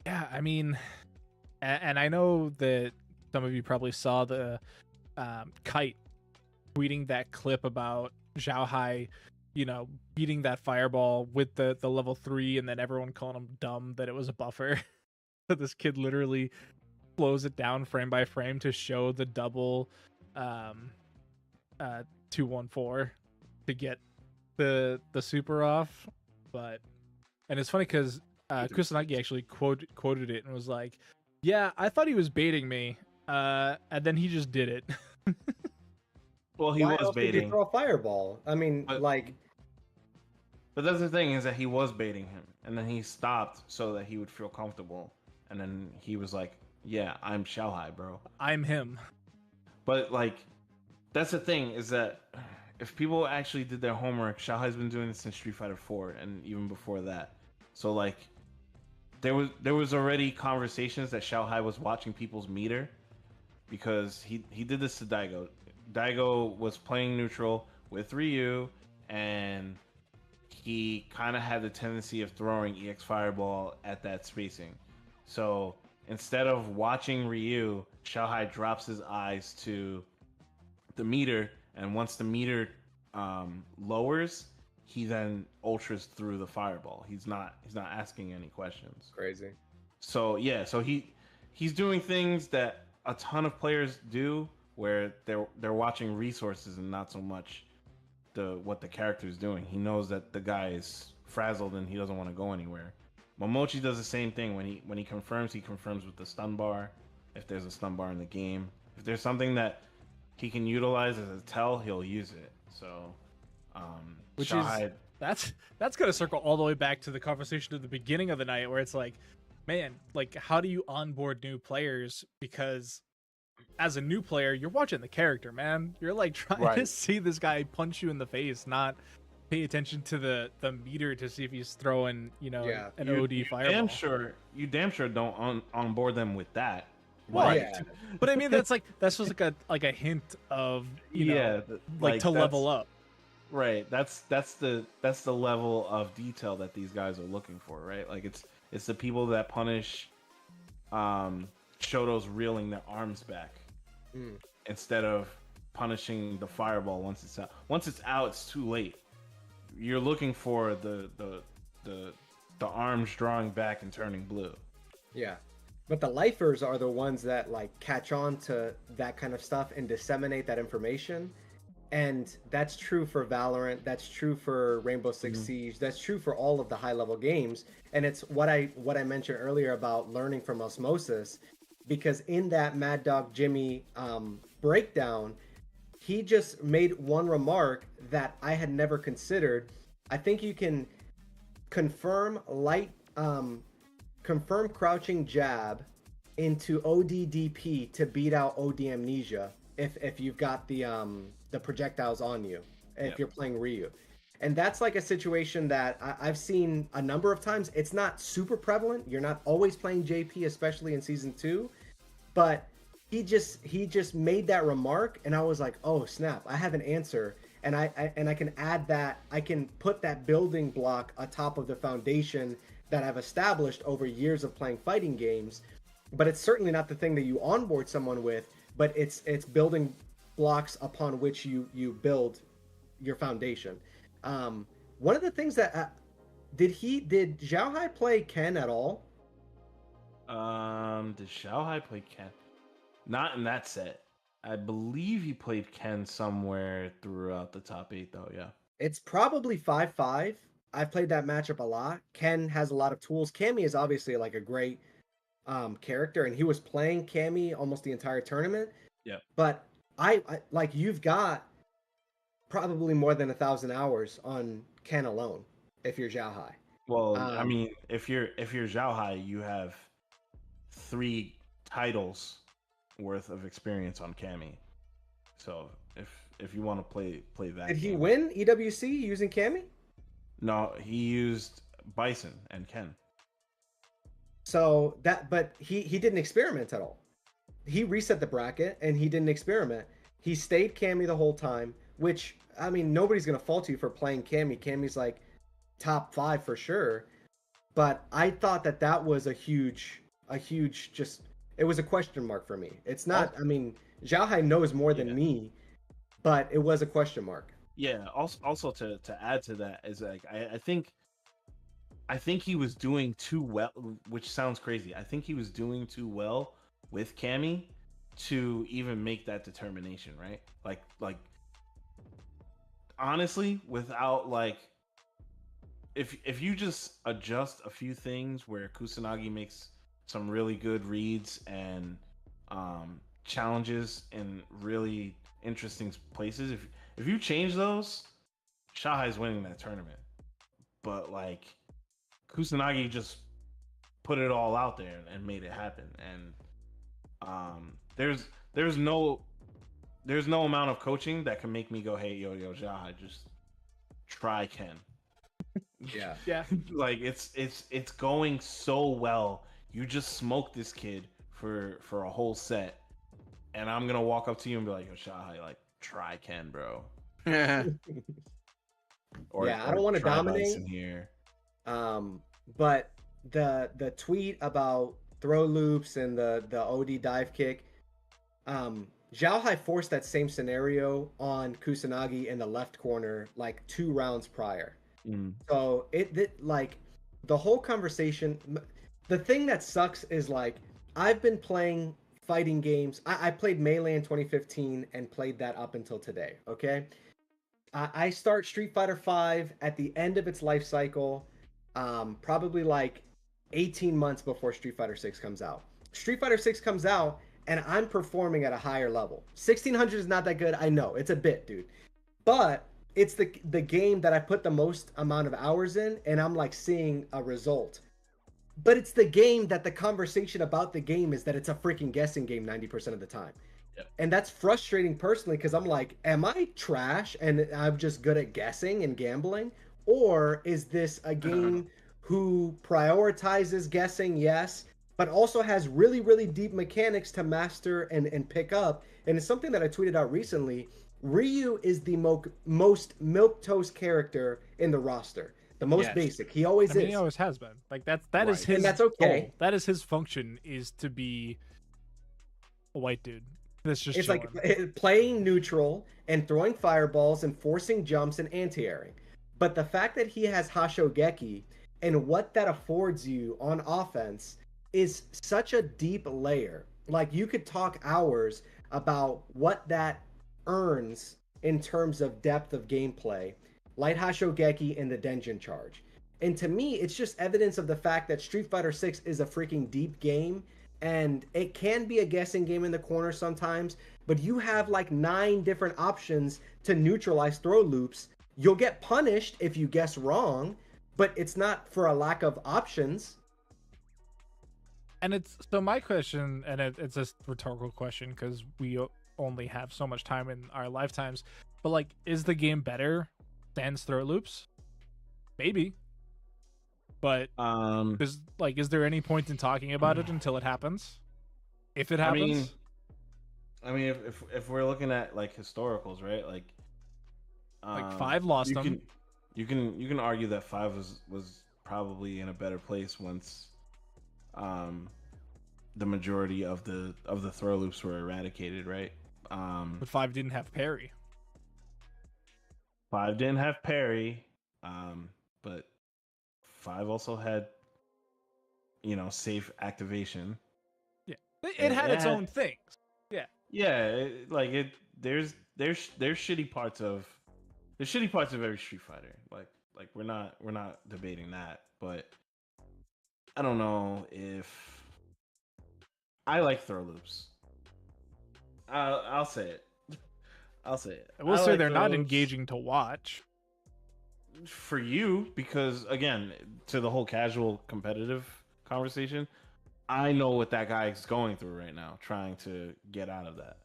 yeah, I mean, and I know that some of you probably saw the Kite tweeting that clip about Xiaohai, you know, beating that fireball with the level 3, and then everyone calling him dumb that it was a buffer. This kid literally slows it down frame by frame to show the double 214 to get the super off. But, and it's funny because Kusanagi actually quoted it and was like, yeah, I thought he was baiting me, and then he just did it. Well, he was baiting. Did you throw a fireball? I mean, But that's the thing, is that he was baiting him, and then he stopped so that he would feel comfortable, and then he was like, "Yeah, I'm Xiaohai, bro. I'm him." But like, that's the thing, is that if people actually did their homework, Xiaohai's been doing this since Street Fighter 4, and even before that. So like, there was already conversations that Xiaohai was watching people's meter, because he did this to Daigo. Daigo was playing neutral with Ryu, and he kind of had the tendency of throwing EX Fireball at that spacing. So instead of watching Ryu, Xiaohai drops his eyes to the meter, and once the meter lowers, he then ultras through the fireball. He's not asking any questions. Crazy. So yeah, so he's doing things that a ton of players do, where they're watching resources and not so much what the character is doing. He knows that the guy is frazzled and he doesn't want to go anywhere. Momochi does the same thing. When he confirms with the stun bar, if there's a stun bar in the game. If there's something that he can utilize as a tell, he'll use it. So that's gonna circle all the way back to the conversation at the beginning of the night, where it's like, man, like, how do you onboard new players? Because as a new player, you're watching the character, man. You're like trying to Right. see this guy punch you in the face, not pay attention to the meter to see if he's throwing, Yeah. an You, OD you fireball. damn sure don't onboard them with that. Well, Like, yeah. but I mean, that's just like a hint of, like to level up. Right. That's the level of detail that these guys are looking for, right? Like it's the people that punish Shoto's reeling their arms back instead of punishing the fireball once it's out. Once it's out, it's too late. You're looking for the arms drawing back and turning blue. Yeah. But the lifers are the ones that like catch on to that kind of stuff and disseminate that information. And that's true for Valorant, that's true for Rainbow Six Siege, that's true for all of the high level games. And it's what I mentioned earlier about learning from osmosis, because in that Mad Dog Jimmy breakdown, he just made one remark that I had never considered. I think you can confirm crouching jab into ODDP to beat out OD amnesia if you've got the projectiles on you, if you're playing Ryu. And that's like a situation that I've seen a number of times. It's not super prevalent. You're not always playing JP, especially in season 2, but he just made that remark, and I was like, oh snap, I have an answer, and I can add that, I can put that building block atop of the foundation that I've established over years of playing fighting games. But it's certainly not the thing that you onboard someone with, but it's building blocks upon which you build your foundation. One of the things that did Xiaohai play Ken at all? Did Xiaohai play Ken? Not in that set. I believe he played Ken somewhere throughout the top 8 though, yeah. It's probably 5-5. I've played that matchup a lot. Ken has a lot of tools. Cammy is obviously like a great character, and he was playing Cammy almost the entire tournament. Yeah. But I like, you've got probably more than 1,000 hours on Ken alone if you're Xiaohai. Well, I mean, if you're Xiaohai, you have 3 titles worth of experience on Cammy. So if you want to play that, Did he game. win EWC using Cammy? No, he used Bison and Ken. So but he didn't experiment at all. He reset the bracket and he didn't experiment. He stayed Cammy the whole time, which, I mean, nobody's gonna fault you for playing Cammy. Cammy's like top 5 for sure. But I thought that was a huge just, it was a question mark for me. It's not, I mean, Xiaohai knows more than me, but it was a question mark. Yeah. Also to add to that is, like, I think he was doing too well, which sounds crazy. I think he was doing too well with Cammy to even make that determination, right? Like honestly, without, like, if you just adjust a few things where Kusanagi makes some really good reads and challenges in really interesting places, if you change those, Xiaohai's winning that tournament. But like, Kusanagi just put it all out there and made it happen. And there's no amount of coaching that can make me go, hey, yo, Xiaohai, just try Ken. Yeah. Yeah. Like, it's going so well. You just smoked this kid for a whole set, and I'm gonna walk up to you and be like, yo, Xiaohai, like, try Ken, bro. Or, I don't want to try dominate Bison here. But the tweet about throw loops and the OD dive kick, Xiaohai forced that same scenario on Kusanagi in the left corner like 2 rounds prior. So it like, the whole conversation, the thing that sucks is, like, I've been playing fighting games. I played Melee in 2015 and played that up until today. Okay, I start Street Fighter V at the end of its life cycle, probably like 18 months before Street Fighter 6 comes out. Street Fighter 6 comes out, and I'm performing at a higher level. 1600 is not that good. I know, it's a bit, dude. But it's the game that I put the most amount of hours in, and I'm like seeing a result. But it's the game that the conversation about the game is that it's a freaking guessing game 90% of the time. Yeah. And that's frustrating personally because I'm like, am I trash and I'm just good at guessing and gambling? Or is this a game who prioritizes guessing, yes, but also has really, really deep mechanics to master and pick up? And it's something that I tweeted out recently. Ryu is the most milquetoast character in the roster. The most Yes. basic. He always He is. always has been. Like that is Right. his And that's okay. goal. That is his function, is to be a white dude. That's just It's chilling. like playing neutral and throwing fireballs and forcing jumps and anti-airing. But the fact that he has Hashogeki and what that affords you on offense is such a deep layer. Like you could talk hours about what that earns in terms of depth of gameplay. Light Hashogeki and the Denjin charge. And to me, it's just evidence of the fact that Street Fighter 6 is a freaking deep game, and it can be a guessing game in the corner sometimes, but you have like 9 different options to neutralize throw loops. You'll get punished if you guess wrong, but it's not for a lack of options. And it's so my question, and it's a rhetorical question because we only have so much time in our lifetimes. But like, is the game better than throw loops? Maybe. But is there any point in talking about it until it happens? If it happens, I mean, if we're looking at like historicals, right? Like 5 lost them. You can argue that 5 was probably in a better place once the majority of the throw loops were eradicated, right? But 5 didn't have parry. 5 didn't have parry, but 5 also had, safe activation. Yeah, it had its own things. Yeah. There's shitty parts of every Street Fighter. Like we're not debating that, but I don't know if I like throw loops. I'll say it. I'll say it. I will say they're not engaging to watch. For you, because again, to the whole casual competitive conversation, I know what that guy is going through right now, trying to get out of that.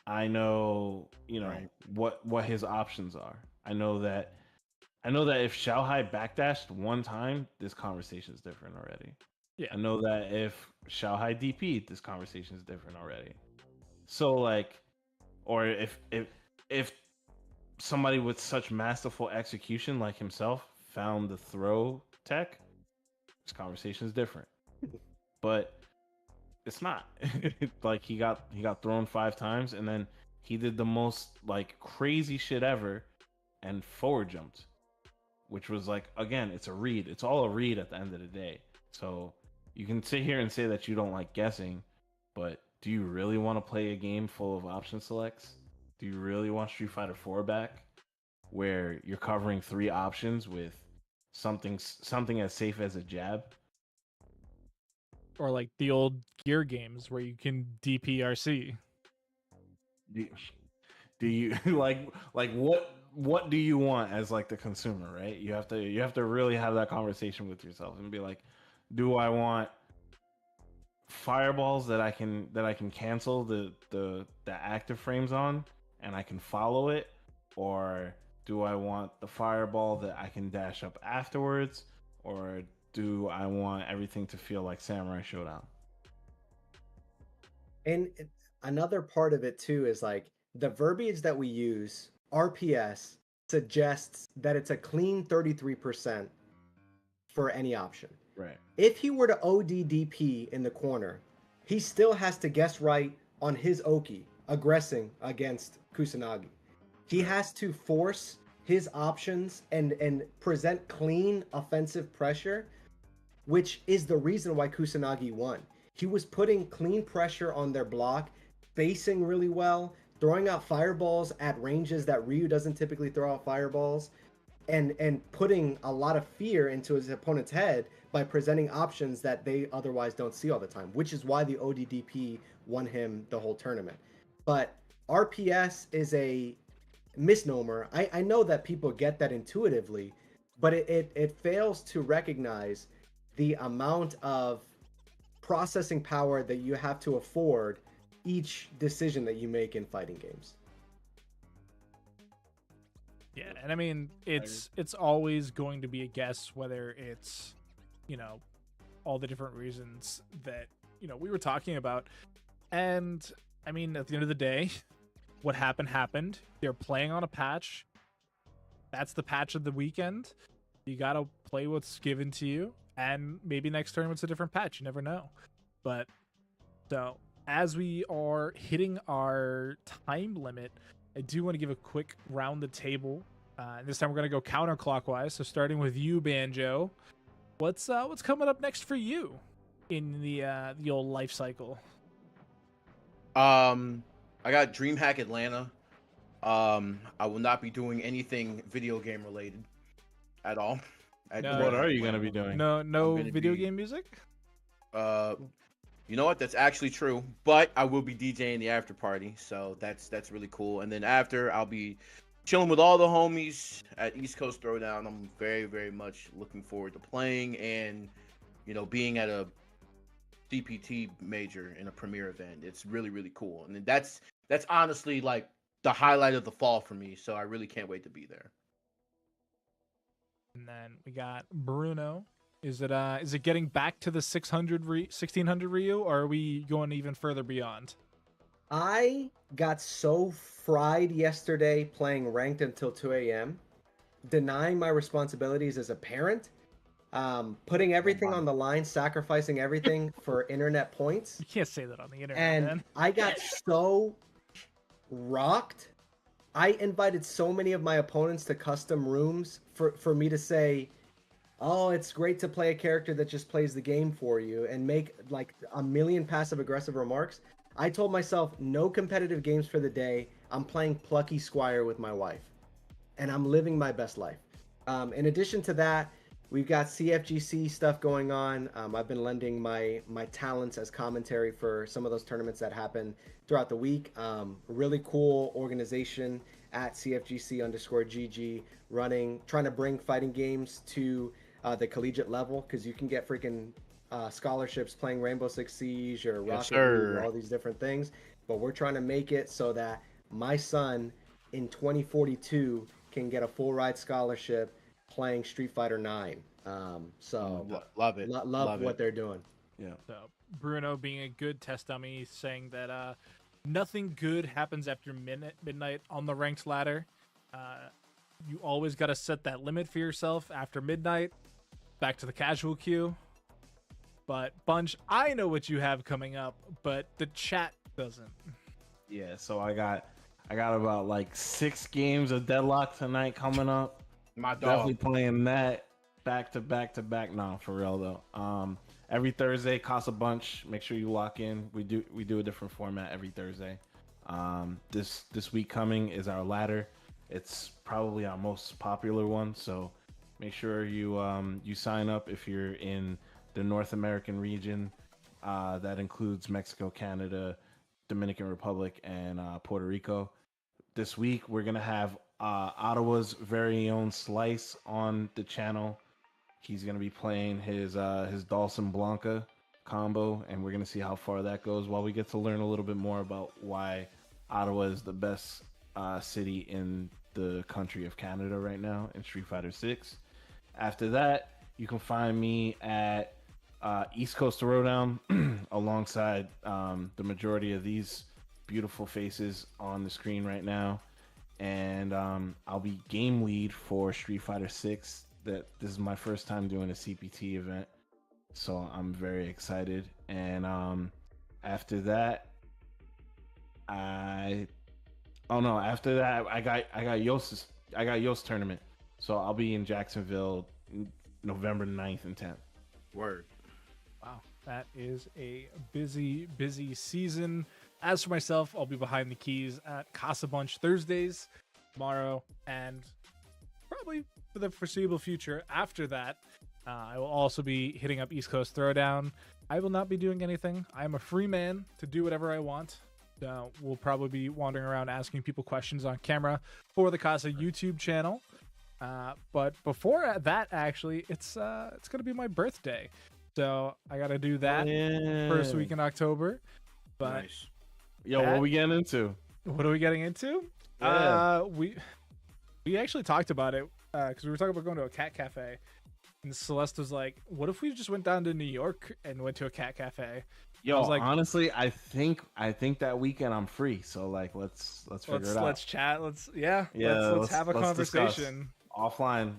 I know, Right. what his options are. I know that if Xiaohai backdashed one time, this conversation is different already. Yeah. I know that if Xiaohai DP'd, this conversation is different already. So like, or if somebody with such masterful execution like himself found the throw tech, this conversation is different. But it's not. Like he got thrown 5 times and then he did the most like crazy shit ever and forward jumped, which was like, again, it's a read. It's all a read at the end of the day. So you can sit here and say that you don't like guessing, but do you really want to play a game full of option selects? Do you really want Street Fighter 4 back, where you're covering 3 options with something as safe as a jab? Or like the old Gear games where you can DPRC. Do you like what do you want as like the consumer, right? You have to really have that conversation with yourself and be like, do I want fireballs that I can cancel the active frames on and I can follow it, or do I want the fireball that I can dash up afterwards, or do I want everything to feel like Samurai Showdown? And another part of it too is like the verbiage that we use, RPS suggests that it's a clean 33% for any option. Right. If he were to ODDP in the corner, he still has to guess right on his Oki aggressing against Kusanagi. He has to force his options and present clean offensive pressure, which is the reason why Kusanagi won. He was putting clean pressure on their block, basing really well, throwing out fireballs at ranges that Ryu doesn't typically throw out fireballs, and putting a lot of fear into his opponent's head by presenting options that they otherwise don't see all the time, which is why the ODDP won him the whole tournament. But RPS is a misnomer. I know that people get that intuitively, but it fails to recognize the amount of processing power that you have to afford each decision that you make in fighting games. Yeah, and I mean, it's always going to be a guess, whether it's, all the different reasons that, we were talking about. And I mean, at the end of the day, what happened. They're playing on a patch. That's the patch of the weekend. You got to play what's given to you. And maybe next tournament's a different patch. You never know. But so as we are hitting our time limit, I do want to give a quick round the table. This time we're going to go counterclockwise. So starting with you, Banjo, what's coming up next for you in the old life cycle? I got DreamHack Atlanta. I will not be doing anything video game related at all. No. What are you gonna be doing? No video game music? You know what? That's actually true. But I will be DJing the after party, so that's really cool. And then after, I'll be chilling with all the homies at East Coast Throwdown. I'm very, very much looking forward to playing and being at a CPT major in a premier event. It's really, really cool. And that's honestly like the highlight of the fall for me. So I really can't wait to be there. And then we got Bruno. Is it getting back to the 1600 Ryu, or are we going even further beyond? I got so fried yesterday playing ranked until 2 a.m., denying my responsibilities as a parent, putting everything on the line, sacrificing everything for internet points. You can't say that on the internet, And man. I got so rocked. I invited so many of my opponents to custom rooms for me to say, oh, it's great to play a character that just plays the game for you, and make like a million passive-aggressive remarks. I told myself, no competitive games for the day. I'm playing Plucky Squire with my wife, and I'm living my best life. In addition to that, we've got CFGC stuff going on. I've been lending my talents as commentary for some of those tournaments that happen throughout the week. Really cool organization at CFGC_GG trying to bring fighting games to the collegiate level, because you can get freaking scholarships playing Rainbow Six Siege or Rocket League, all these different things. But we're trying to make it so that my son in 2042 can get a full ride scholarship playing Street Fighter 9. So love it. Love what they're doing. Yeah. So Bruno being a good test dummy, saying that nothing good happens after midnight on the ranked ladder. You always got to set that limit for yourself after midnight. Back to the casual queue. But Bunch, I know what you have coming up, but the chat doesn't. Yeah, so I got about like 6 games of Deadlock tonight coming up. My dog. Definitely playing that back to back. No, for real though. Every Thursday, Casabunch. Make sure you lock in. We do a different format every Thursday. This week coming is our ladder. It's probably our most popular one, so make sure you sign up if you're in the North American region. That includes Mexico, Canada, Dominican Republic, and Puerto Rico. This week we're gonna have Ottawa's very own Slice on the channel. He's gonna be playing his Dawson Blanca combo, and we're gonna see how far that goes, while we get to learn a little bit more about why Ottawa is the best city in the country of Canada right now in Street Fighter 6. After that, you can find me at East Coast Throwdown alongside the majority of these beautiful faces on the screen right now, and I'll be game lead for Street Fighter 6. This is my first time doing a CPT event, so I'm very excited. And after that, I got Yost's tournament, so I'll be in Jacksonville November 9th and 10th. Word. Wow, that is a busy season. As for myself, I'll be behind the keys at Casabunch Thursdays tomorrow, and probably for the foreseeable future after that, I will also be hitting up East Coast Throwdown. I will not be doing anything. I am a free man to do whatever I want. We'll probably be wandering around asking people questions on camera for the Casa YouTube channel. But before that, actually, it's gonna be my birthday, so I gotta do that first week in October. But Nice. Yo, what are we getting into? what are we getting into? Yeah. We actually talked about it because we were talking about going to a cat cafe, and Celeste was like, "What if we just went down to New York and went to a cat cafe?" Yo, I was like, honestly, I think that weekend I'm free. So like, let's figure it out. Let's chat. Let's have a conversation offline.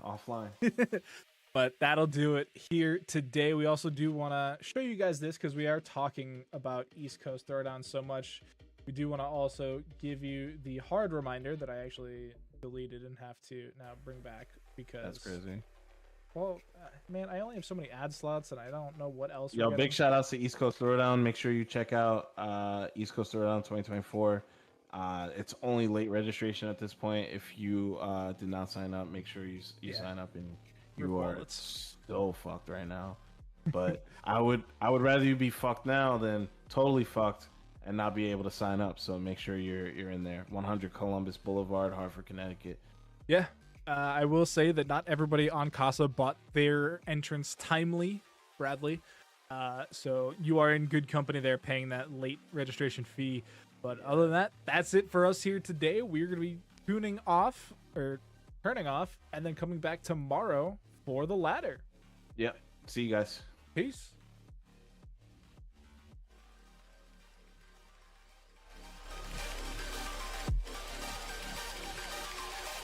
But that'll do it here today. We also do want to show you guys this because we are talking about East Coast Throwdown so much. We do want to also give you the hard reminder that I actually deleted and have to now bring back because That's crazy. Well, man, I only have so many ad slots and I don't know what else. Yo, big shout outs to East Coast Throwdown. Make sure you check out East Coast Throwdown 2024. It's only late registration at this point. If you did not sign up, make sure you sign up, and you are so fucked right now. But I would rather you be fucked now than totally fucked and not be able to sign up. So make sure you're in there. 100 Columbus Boulevard, Hartford, Connecticut. Yeah. I will say that not everybody on Casa bought their entrance timely, Bradley. So you are in good company there paying that late registration fee. But other than that, that's it for us here today. We're going to be turning off, and then coming back tomorrow for the ladder. Yep. See you guys. Peace.